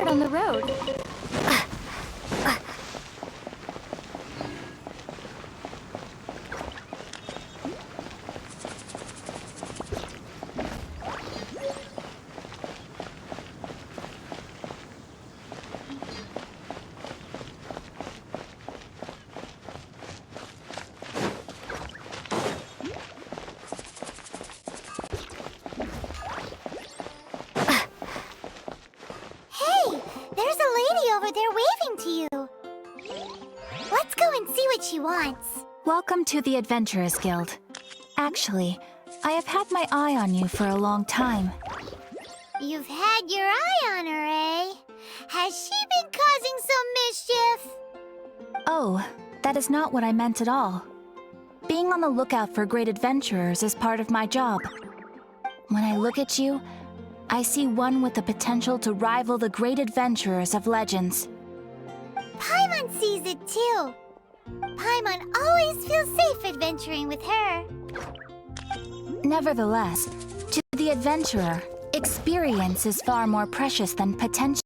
out on the road. There's a lady over there waving to you. Let's go and see what she wants. Welcome to the Adventurers Guild. Actually, I have had my eye on you for a long time. You've had your eye on her, eh? Has she been causing some mischief? Oh, that is not what I meant at all. Being on the lookout for great adventurers is part of my job. When I look at you, I see one with the potential to rival the great adventurers of legends. Paimon sees it too. Paimon always feels safe adventuring with her. Nevertheless, to the adventurer, experience is far more precious than potential.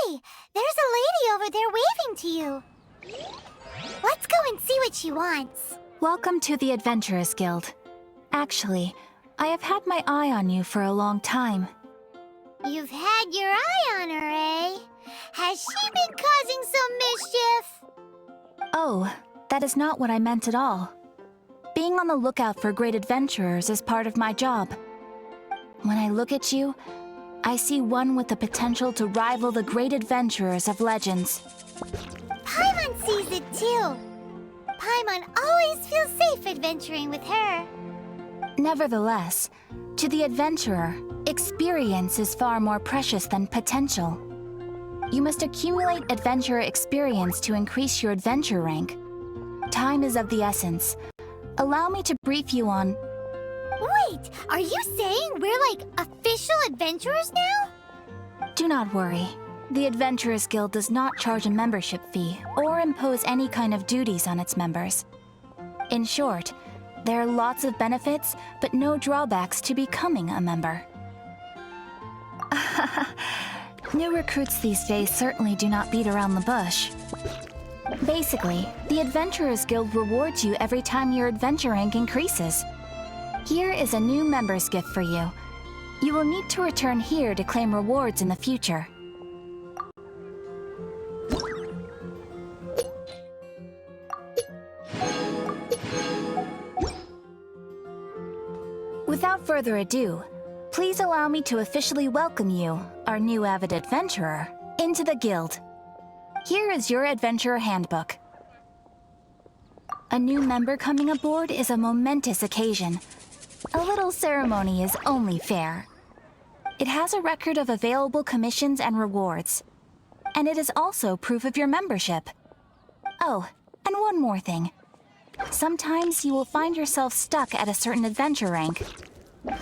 Hey, there's a lady over there waving to you. Let's go and see what she wants. Welcome to the Adventurers Guild. Actually, I have had my eye on you for a long time. You've had your eye on her, eh? Has she been causing some mischief? Oh, that is not what I meant at all. Being on the lookout for great adventurers is part of my job. When I look at you, I see one with the potential to rival the great adventurers of legends. Paimon sees it too. Paimon always feels safe adventuring with her. Nevertheless, to the adventurer, experience is far more precious than potential. You must accumulate adventurer experience to increase your adventure rank. Time is of the essence. Allow me to brief you on... Wait, are you saying we're like official adventurers now? Do not worry. The Adventurers Guild does not charge a membership fee or impose any kind of duties on its members. In short, there are lots of benefits, but no drawbacks to becoming a member. New recruits these days certainly do not beat around the bush. Basically, the Adventurers Guild rewards you every time your adventure rank increases. Here is a new member's gift for you. You will need to return here to claim rewards in the future. Without further ado, please allow me to officially welcome you, our new avid adventurer, into the guild. Here is your adventurer handbook. A new member coming aboard is a momentous occasion. A little ceremony is only fair. It has a record of available commissions and rewards. And it is also proof of your membership. Oh, and one more thing. Sometimes you will find yourself stuck at a certain adventure rank.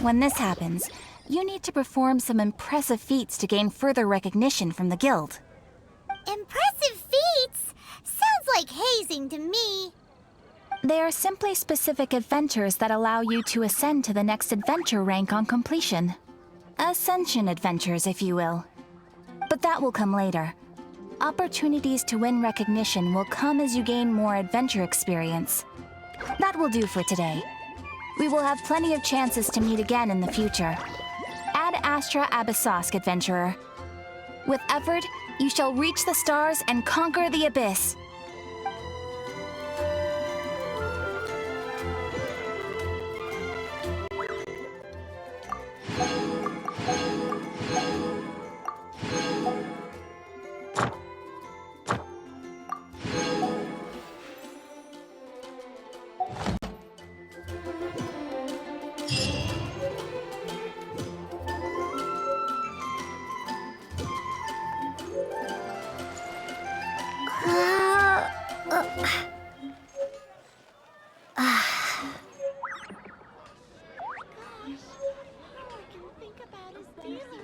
When this happens, you need to perform some impressive feats to gain further recognition from the guild. Impressive feats? Sounds like hazing to me. They are simply specific adventures that allow you to ascend to the next adventure rank on completion. Ascension adventures, if you will. But that will come later. Opportunities to win recognition will come as you gain more adventure experience. That will do for today. We will have plenty of chances to meet again in the future. Ad Astra Abyssosk, adventurer. With effort, you shall reach the stars and conquer the abyss.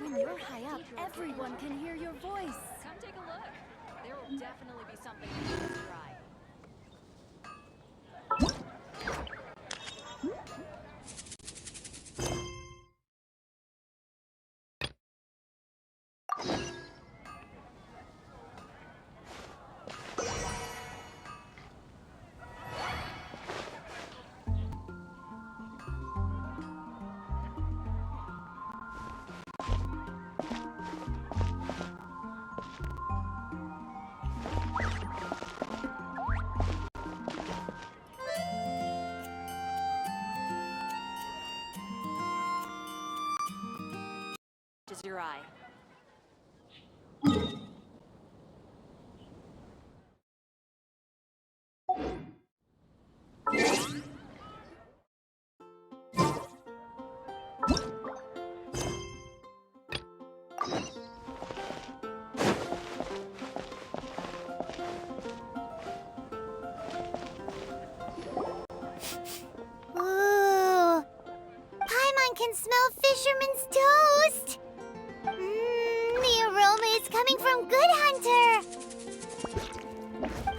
When you're high up, everyone can hear your voice. Come take a look. There will definitely be something in this ride. Your eye. Ooh. Paimon can smell fisherman's toast. The aroma is coming from Good Hunter.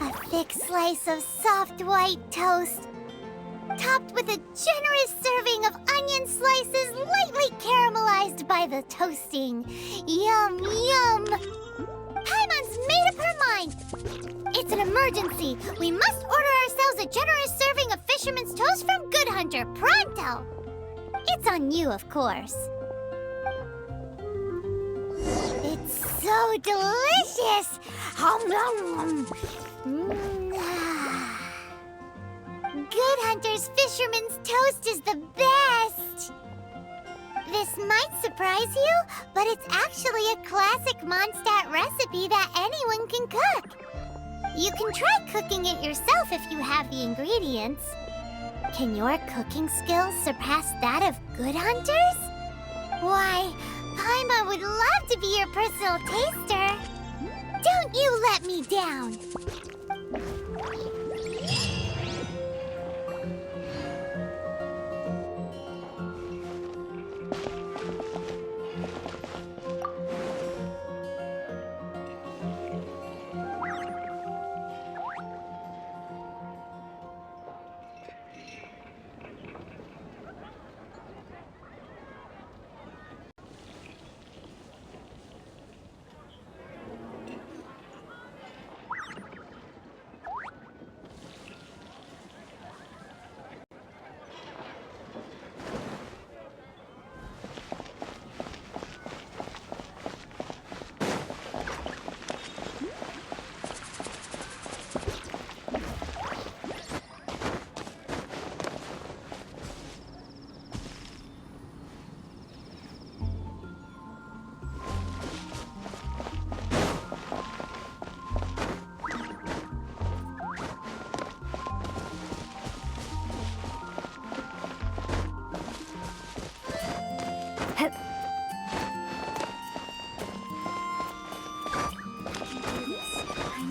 A thick slice of soft white toast, topped with a generous serving of onion slices lightly caramelized by the toasting. Yum, yum. Paimon's made up her mind. It's an emergency. We must order ourselves a generous serving of fisherman's toast from Good Hunter, pronto. It's on you, of course. It's so delicious! Good Hunter's Fisherman's Toast is the best! This might surprise you, but it's actually a classic Mondstadt recipe that anyone can cook. You can try cooking it yourself if you have the ingredients. Can your cooking skills surpass that of Good Hunter's? Why, Paimon would love to be your personal taster. Don't you let me down.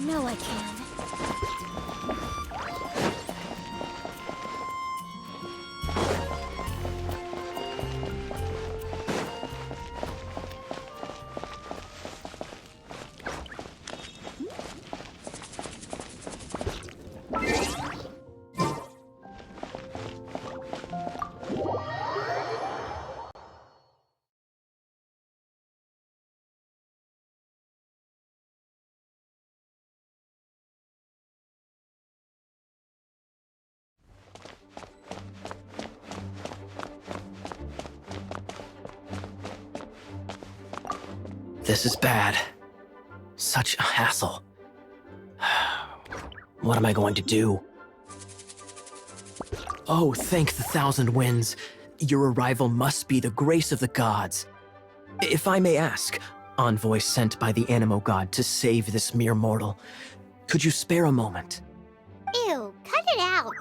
know I can. This is bad. Such a hassle. What am I going to do? Oh, thank the thousand winds. Your arrival must be the grace of the gods. If I may ask, envoy sent by the Animo god to save this mere mortal, could you spare a moment? Ew, cut it out.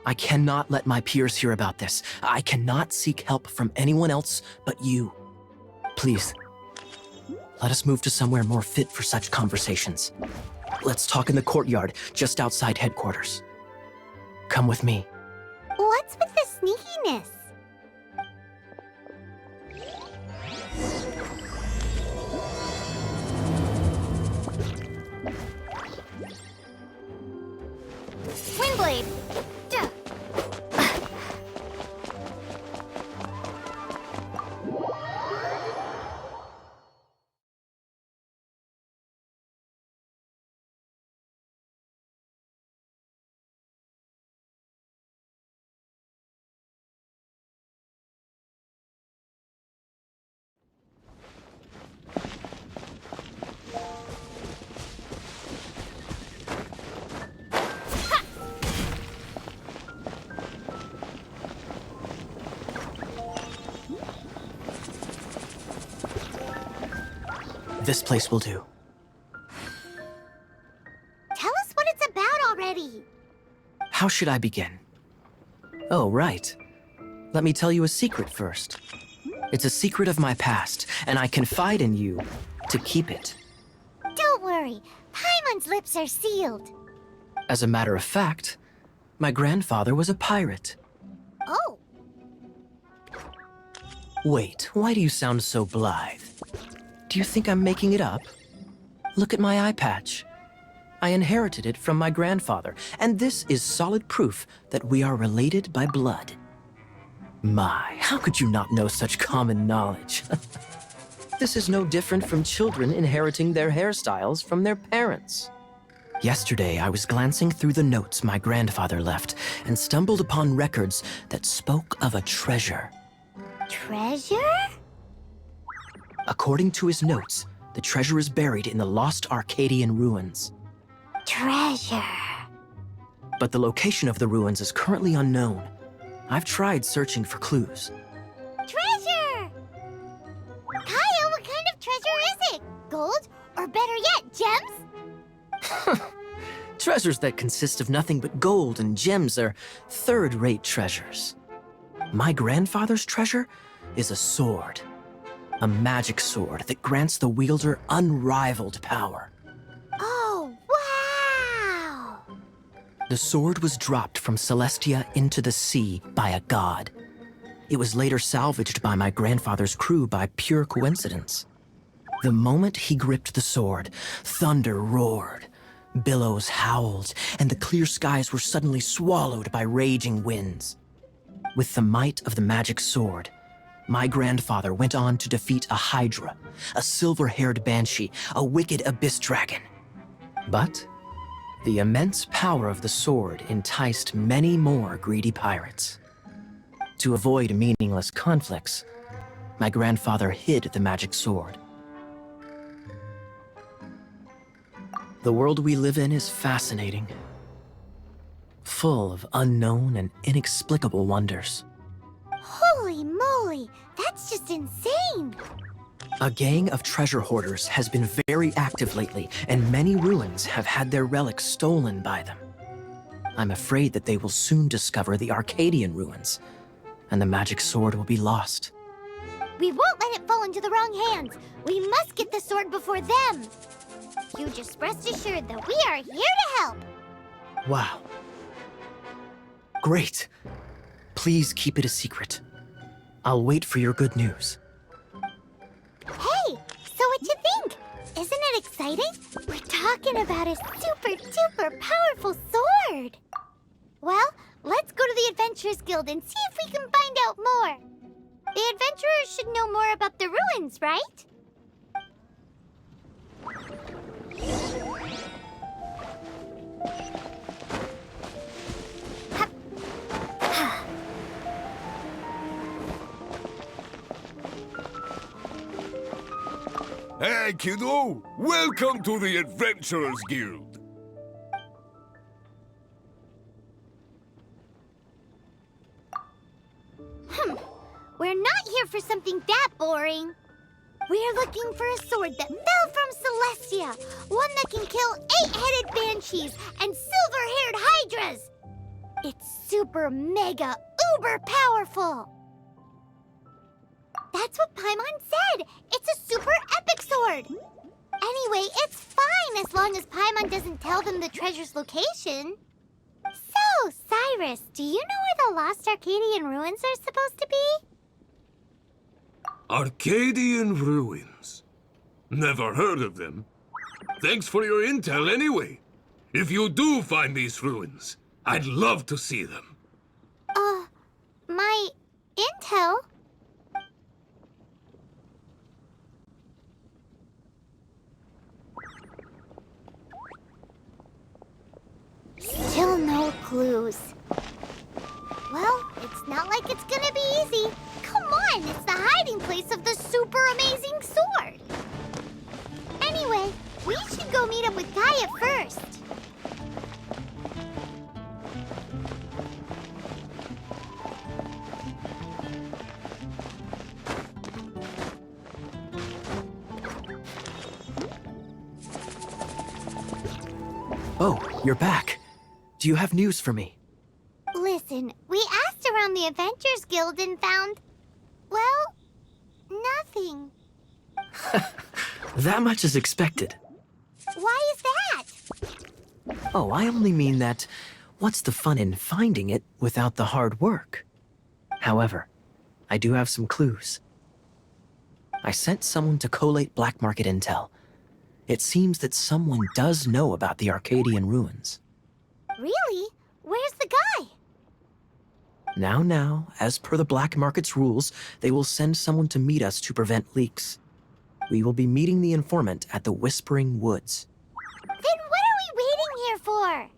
I cannot let my peers hear about this. I cannot seek help from anyone else but you. Please, let us move to somewhere more fit for such conversations. Let's talk in the courtyard, just outside headquarters. Come with me. What's with the sneakiness? Windblade! Duh. This place will do. Tell us what it's about already. How should I begin? Oh, right. Let me tell you a secret first. It's a secret of my past, and I confide in you to keep it. Don't worry, Paimon's lips are sealed. As a matter of fact, my grandfather was a pirate. Oh, Wait, why do you sound so blithe? Do you think I'm making it up? Look at my eye patch. I inherited it from my grandfather, and this is solid proof that we are related by blood. My, how could you not know such common knowledge? This is no different from children inheriting their hairstyles from their parents. Yesterday, I was glancing through the notes my grandfather left and stumbled upon records that spoke of a treasure. treasure? According to his notes, the treasure is buried in the lost Arcadian ruins. Treasure. But the location of the ruins is currently unknown. I've tried searching for clues. Treasure! Kaya, what kind of treasure is it? Gold? Or better yet, gems? Treasures that consist of nothing but gold and gems are third-rate treasures. My grandfather's treasure is a sword. A magic sword that grants the wielder unrivaled power. Oh, wow! The sword was dropped from Celestia into the sea by a god. It was later salvaged by my grandfather's crew by pure coincidence. The moment he gripped the sword, thunder roared, billows howled, and the clear skies were suddenly swallowed by raging winds. With the might of the magic sword, my grandfather went on to defeat a hydra, a silver-haired banshee, a wicked abyss dragon. But the immense power of the sword enticed many more greedy pirates. To avoid meaningless conflicts, my grandfather hid the magic sword. The world we live in is fascinating, full of unknown and inexplicable wonders. Holy moly, that's just insane! A gang of treasure hoarders has been very active lately, and many ruins have had their relics stolen by them. I'm afraid that they will soon discover the Arcadian ruins, and the magic sword will be lost. We won't let it fall into the wrong hands. We must get the sword before them. You just rest assured that we are here to help. Wow. Great. Please keep it a secret. I'll wait for your good news. Hey, so what you think? Isn't it exciting? We're talking about a super duper powerful sword. Well, let's go to the Adventurers Guild and see if we can find out more. The adventurers should know more about the ruins, right? Hey, kiddo! Welcome to the Adventurers Guild. We're not here for something that boring. We're looking for a sword that fell from Celestia. One that can kill 8-headed banshees and silver-haired hydras. It's super mega uber powerful. That's what Paimon said. It's a super epic sword. Anyway, it's fine as long as Paimon doesn't tell them the treasure's location. So, Cyrus, do you know where the lost Arcadian ruins are supposed to be? Arcadian ruins. Never heard of them. Thanks for your intel anyway. If you do find these ruins, I'd love to see them. My intel? Still no clues. Well, it's not like it's gonna be easy. Come on, it's the hiding place of the super amazing sword. Anyway, we should go meet up with Gaia first. Oh, you're back. Do you have news for me? Listen, we asked around the Adventurers Guild and found, well, nothing. That much is expected. Why is that? Oh, I only mean that what's the fun in finding it without the hard work? However, I do have some clues. I sent someone to collate black market intel. It seems that someone does know about the Arcadian ruins. Really? Where's the guy? Now, as per the black market's rules, they will send someone to meet us to prevent leaks. We will be meeting the informant at the Whispering Woods. Then what are we waiting here for?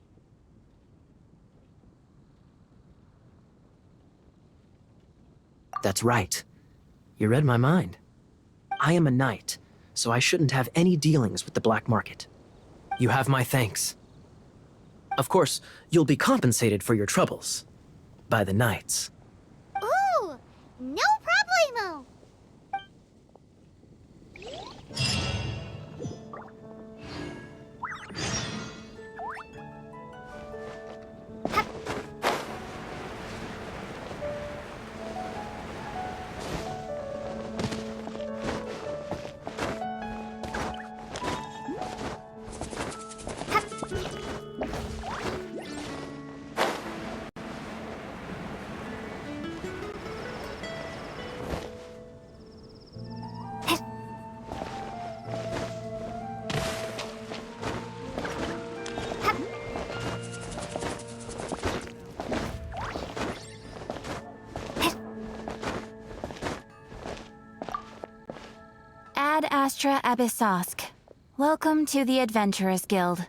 That's right. You read my mind. I am a knight, so I shouldn't have any dealings with the black market. You have my thanks. Of course, you'll be compensated for your troubles. By the knights. Ooh, no problemo. Ad Astra Abyssosk. Welcome to the Adventurers Guild.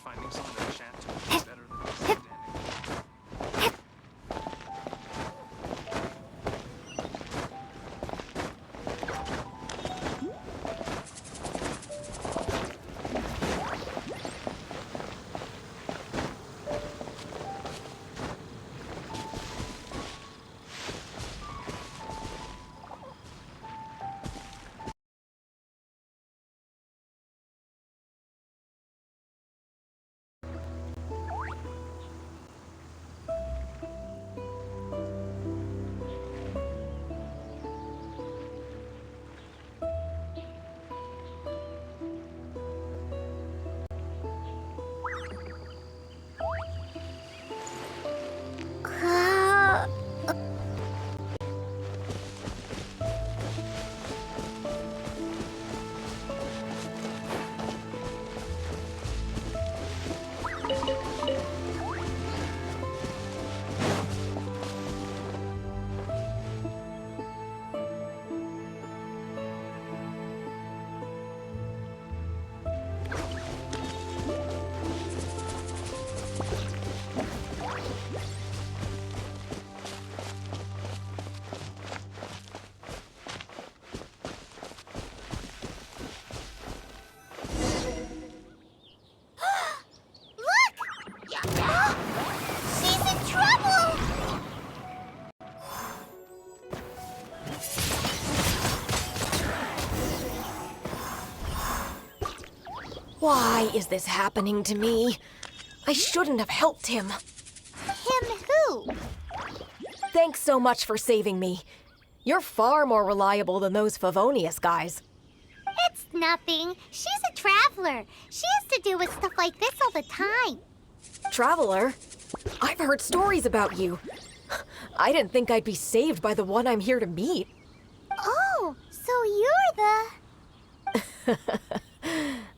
Finding someone to chat to is better than standing. Why is this happening to me? I shouldn't have helped him. Him who? Thanks so much for saving me. You're far more reliable than those Favonius guys. It's nothing. She's a traveler. She has to deal with stuff like this all the time. Traveler? I've heard stories about you. I didn't think I'd be saved by the one I'm here to meet. Oh, so you're the...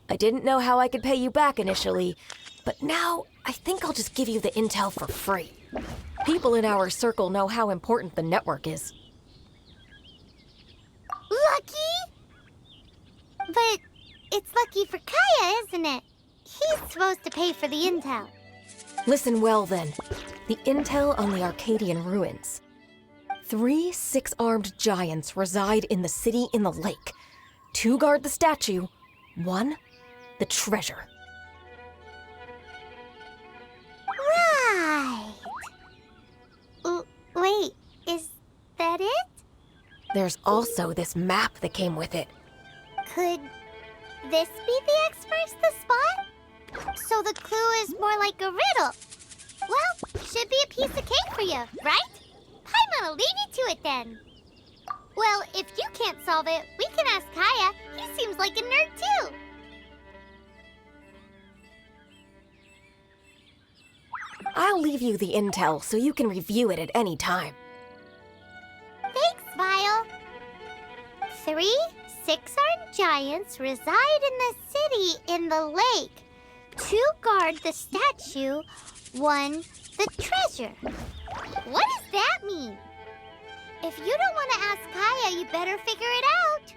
I didn't know how I could pay you back initially, but now I think I'll just give you the intel for free. People in our circle know how important the network is. Lucky? But it's lucky for Kaya, isn't it? He's supposed to pay for the intel. Listen well then. The intel on the Arcadian ruins. 3 6-armed giants reside in the city in the lake. 2 guard the statue, 1 the treasure. Right. Wait, is that it? There's also this map that came with it. Could this be the X marks the spot? So the clue is more like a riddle. Well, should be a piece of cake for you, right? I'm gonna leave you to it then. Well, if you can't solve it, we can ask Kaya. He seems like a nerd too. I'll leave you the intel so you can review it at any time. Thanks, Vile. 3 6-armed giants reside in the city in the lake. 2 guard the statue, 1 the treasure. What does that mean? If you don't want to ask Kaya, you better figure it out.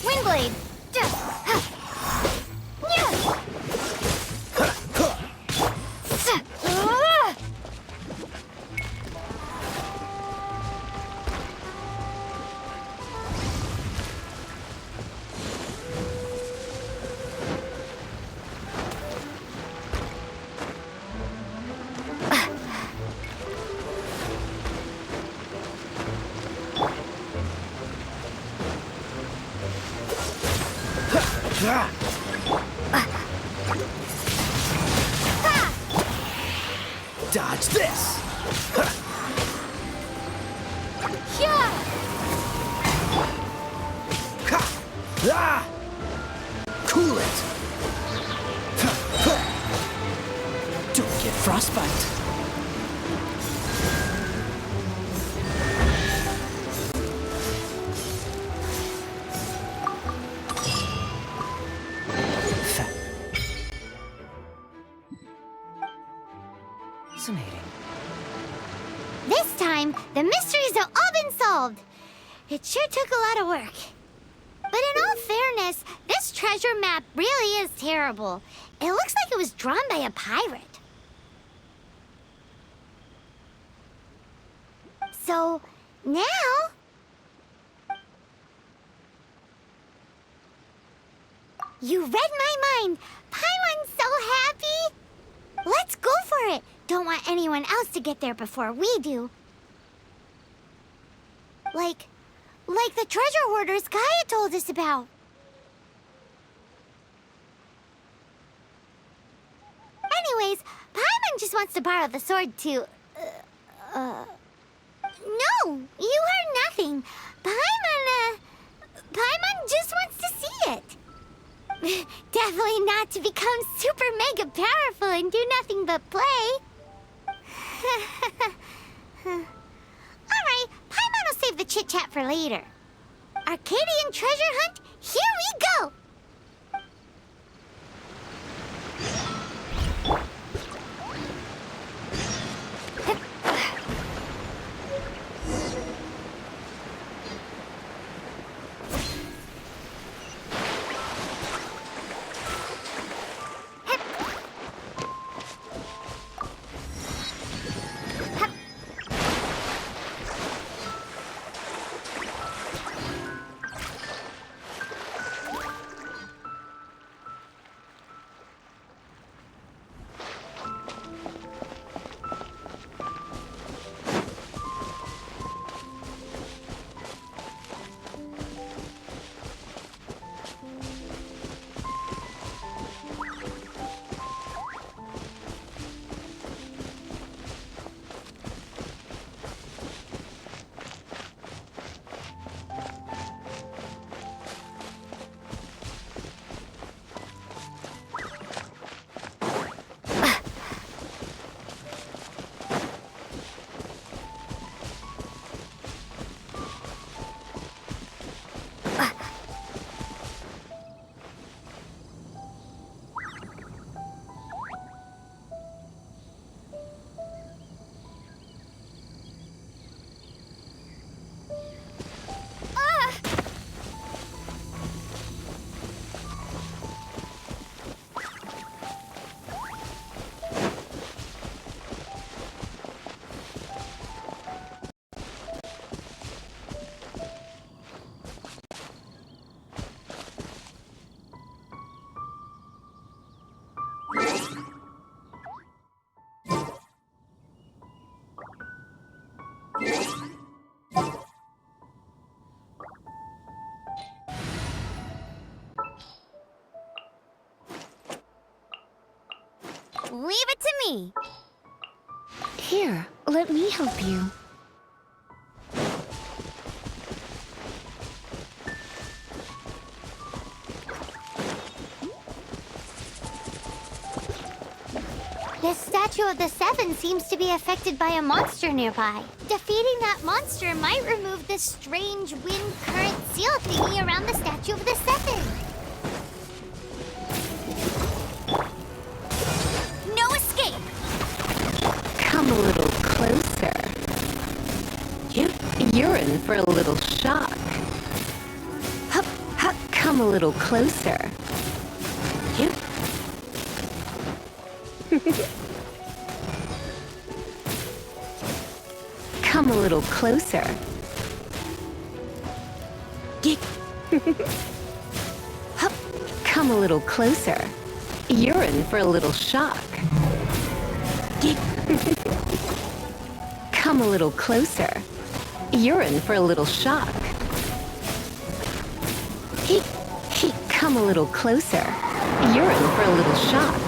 Windblade! Dodge this! Cool it! Frostbite. Fascinating. This time, the mysteries have all been solved. It sure took a lot of work. But in all fairness, this treasure map really is terrible. It looks like it was drawn by a pirate. So, now... You read my mind! Paimon's so happy! Let's go for it! Don't want anyone else to get there before we do. Like the treasure hoarders Gaia told us about. Anyways, Paimon just wants to borrow the sword to... No, you heard nothing. Paimon just wants to see it. Definitely not to become super mega powerful and do nothing but play. Alright, Paimon will save the chit-chat for later. Arcadian treasure hunt, here we go! Leave it to me. Here, let me help you. This statue of the Seven seems to be affected by a monster nearby. Defeating that monster might remove this strange wind current seal thingy around the statue of the Seven. No escape! Come a little closer. You're in for a little shock. Hup, hup, come a little closer. Come a little closer. Hup, come a little closer. You're in for a little shock. Come a little closer. You're in for a little shock. Come a little closer. You're in for a little shock.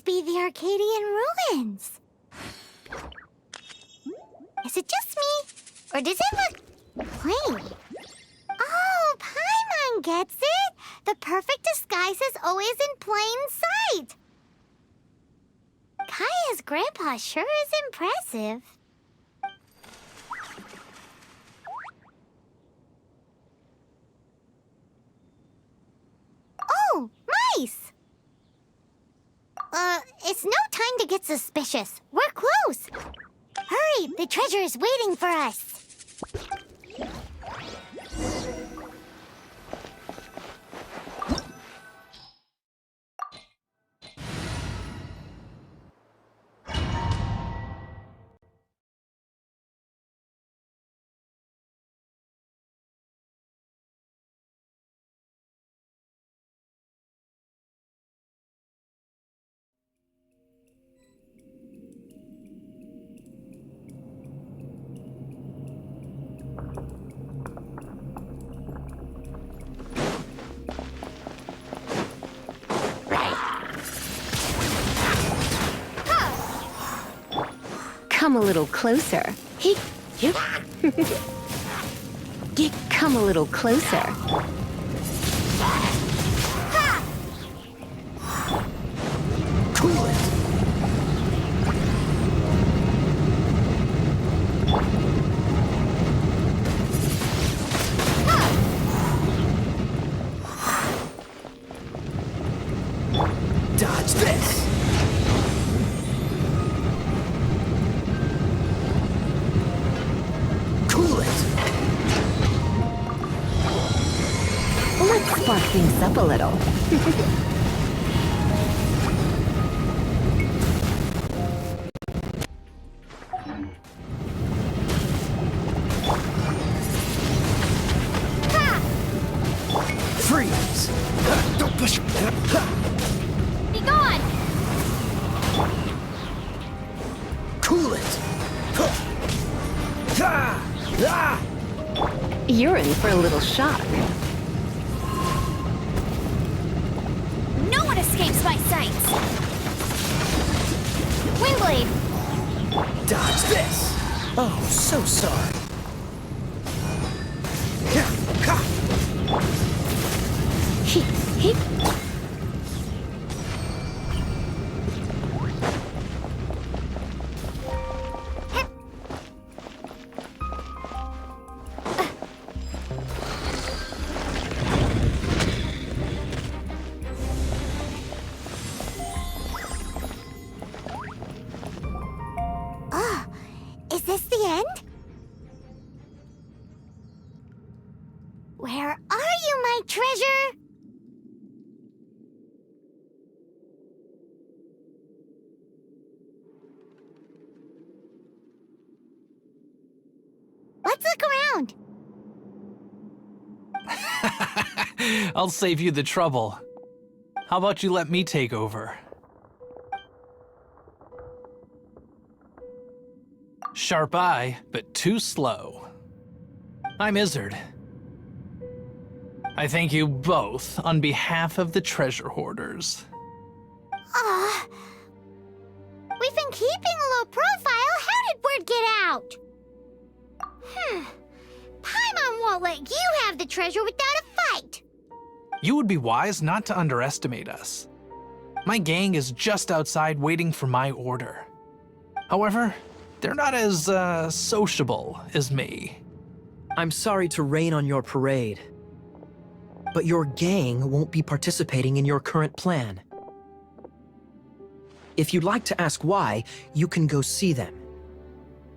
Be the Arcadian ruins. Is it just me? Or does it look plain? Oh, Paimon gets it! The perfect disguise is always in plain sight! Kaya's grandpa sure is impressive. Oh, mice! It's no time to get suspicious. We're close. Hurry, the treasure is waiting for us. Come a little closer. Come a little closer. Cool it! Dodge this! Cool it! Let's spark things up a little. Freeze! Don't push me! Be gone! Cool it! You're in for a little shock. No one escapes my sights! Windblade! Dodge this! Oh, so sorry. Is this the end? Where are you, my treasure? Let's look around. I'll save you the trouble. How about you let me take over? Sharp eye, but too slow. I'm Izzard. I thank you both on behalf of the treasure hoarders. We've been keeping a low profile. How did word get out? Paimon won't let you have the treasure without a fight. You would be wise not to underestimate us. My gang is just outside waiting for my order. However, they're not as, sociable as me. I'm sorry to rain on your parade, but your gang won't be participating in your current plan. If you'd like to ask why, you can go see them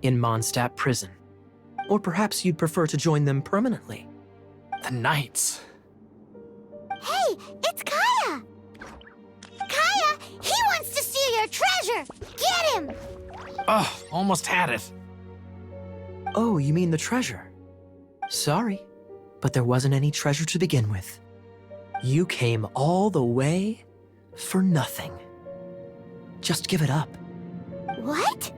in Mondstadt prison. Or perhaps you'd prefer to join them permanently. The Knights. Hey, it's Kaya! Kaya, he wants to steal your treasure! Get him! Ugh, almost had it. Oh, you mean the treasure? Sorry, but there wasn't any treasure to begin with. You came all the way for nothing. Just give it up. What?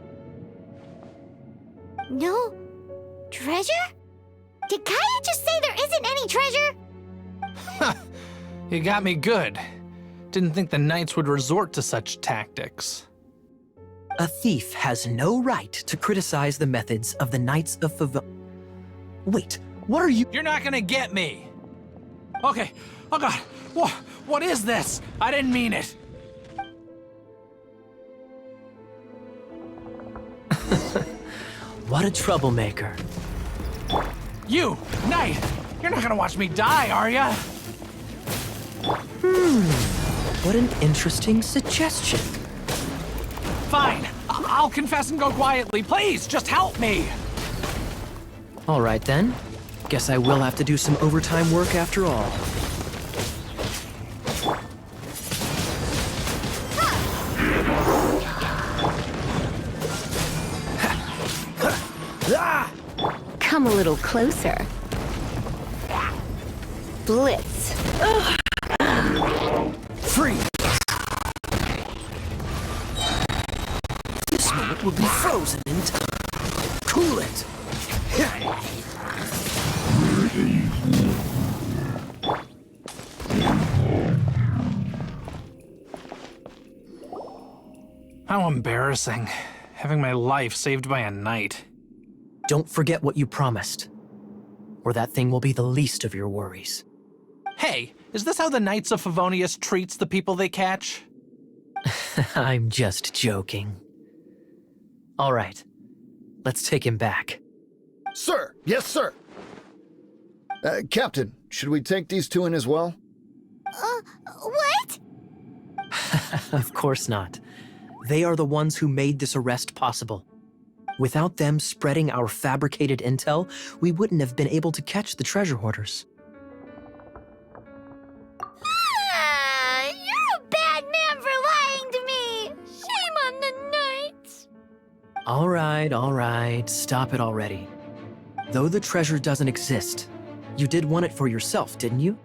No treasure? Did Kaya just say there isn't any treasure? You got me good. Didn't think the Knights would resort to such tactics. A thief has no right to criticize the methods of the Knights of Wait, what are you— You're not gonna get me! Okay, oh god, what is this? I didn't mean it! What a troublemaker. You, Knight! You're not gonna watch me die, are ya? What an interesting suggestion. Fine, I'll confess and go quietly. Please, just help me! All right then. Guess I will have to do some overtime work after all. Come a little closer. Blitz. Free! This moment will be frozen in time. Cool it! How embarrassing. Having my life saved by a knight. Don't forget what you promised, or that thing will be the least of your worries. Hey, is this how the Knights of Favonius treats the people they catch? I'm just joking. All right, let's take him back. Sir! Yes, sir! Captain, should we take these two in as well? What? Of course not. They are the ones who made this arrest possible. Without them spreading our fabricated intel, we wouldn't have been able to catch the treasure hoarders. You're a bad man for lying to me! Shame on the Knights! All right, stop it already. Though the treasure doesn't exist, you did want it for yourself, didn't you?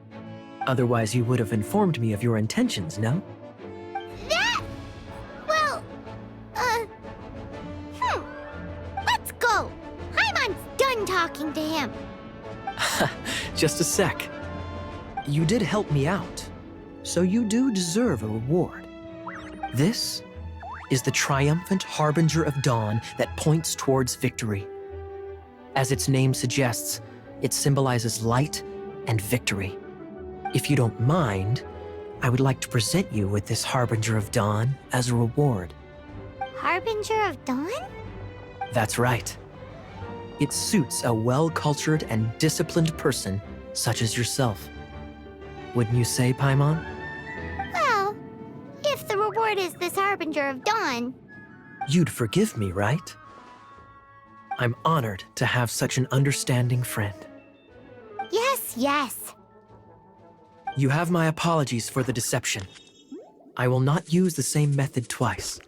Otherwise, you would have informed me of your intentions, no? Let's go! Paimon's done talking to him. Just a sec. You did help me out, so you do deserve a reward. This is the triumphant harbinger of dawn that points towards victory. As its name suggests, it symbolizes light and victory. If you don't mind, I would like to present you with this harbinger of dawn as a reward. Harbinger of Dawn? That's right. It suits a well-cultured and disciplined person such as yourself. Wouldn't you say, Paimon? Well, if the reward is this Harbinger of Dawn... You'd forgive me, right? I'm honored to have such an understanding friend. Yes. You have my apologies for the deception. I will not use the same method twice.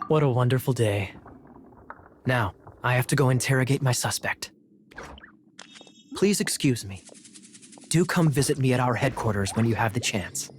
What a wonderful day. Now, I have to go interrogate my suspect. Please excuse me. Do come visit me at our headquarters when you have the chance.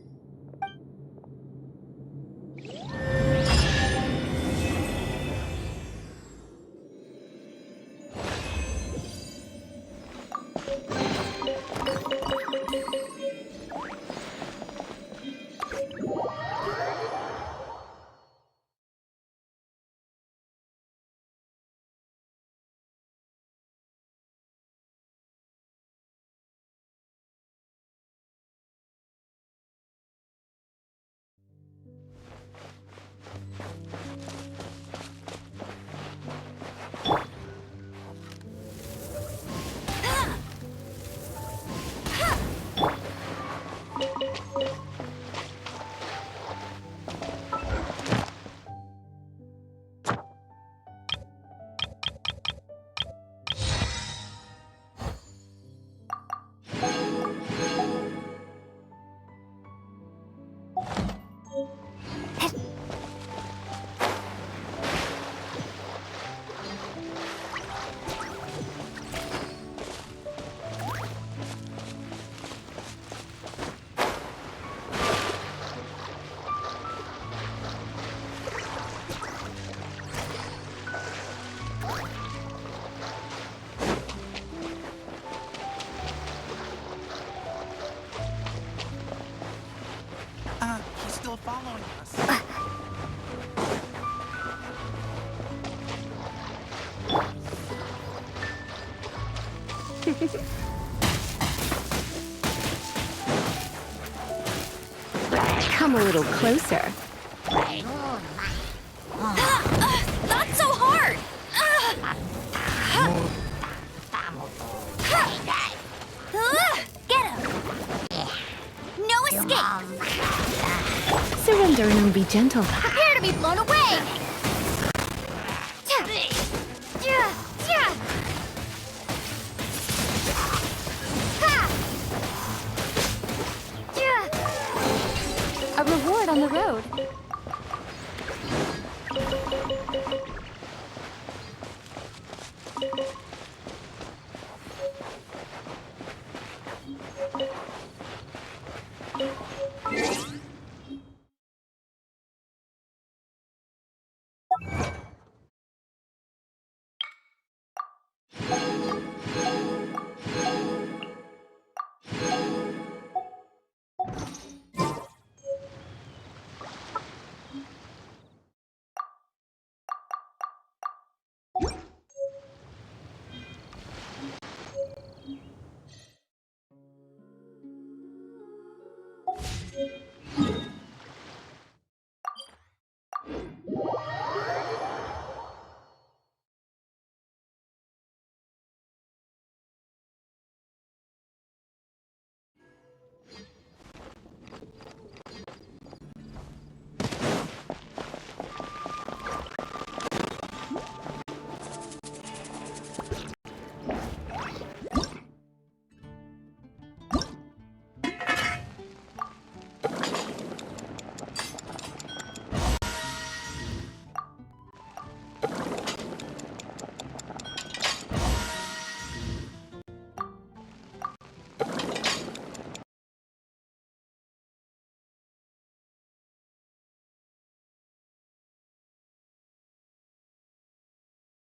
He's still following us. Come a little closer. Not so hard! Get him! No escape! Surrender and be gentle. Prepare to be blown away! A reward on the road.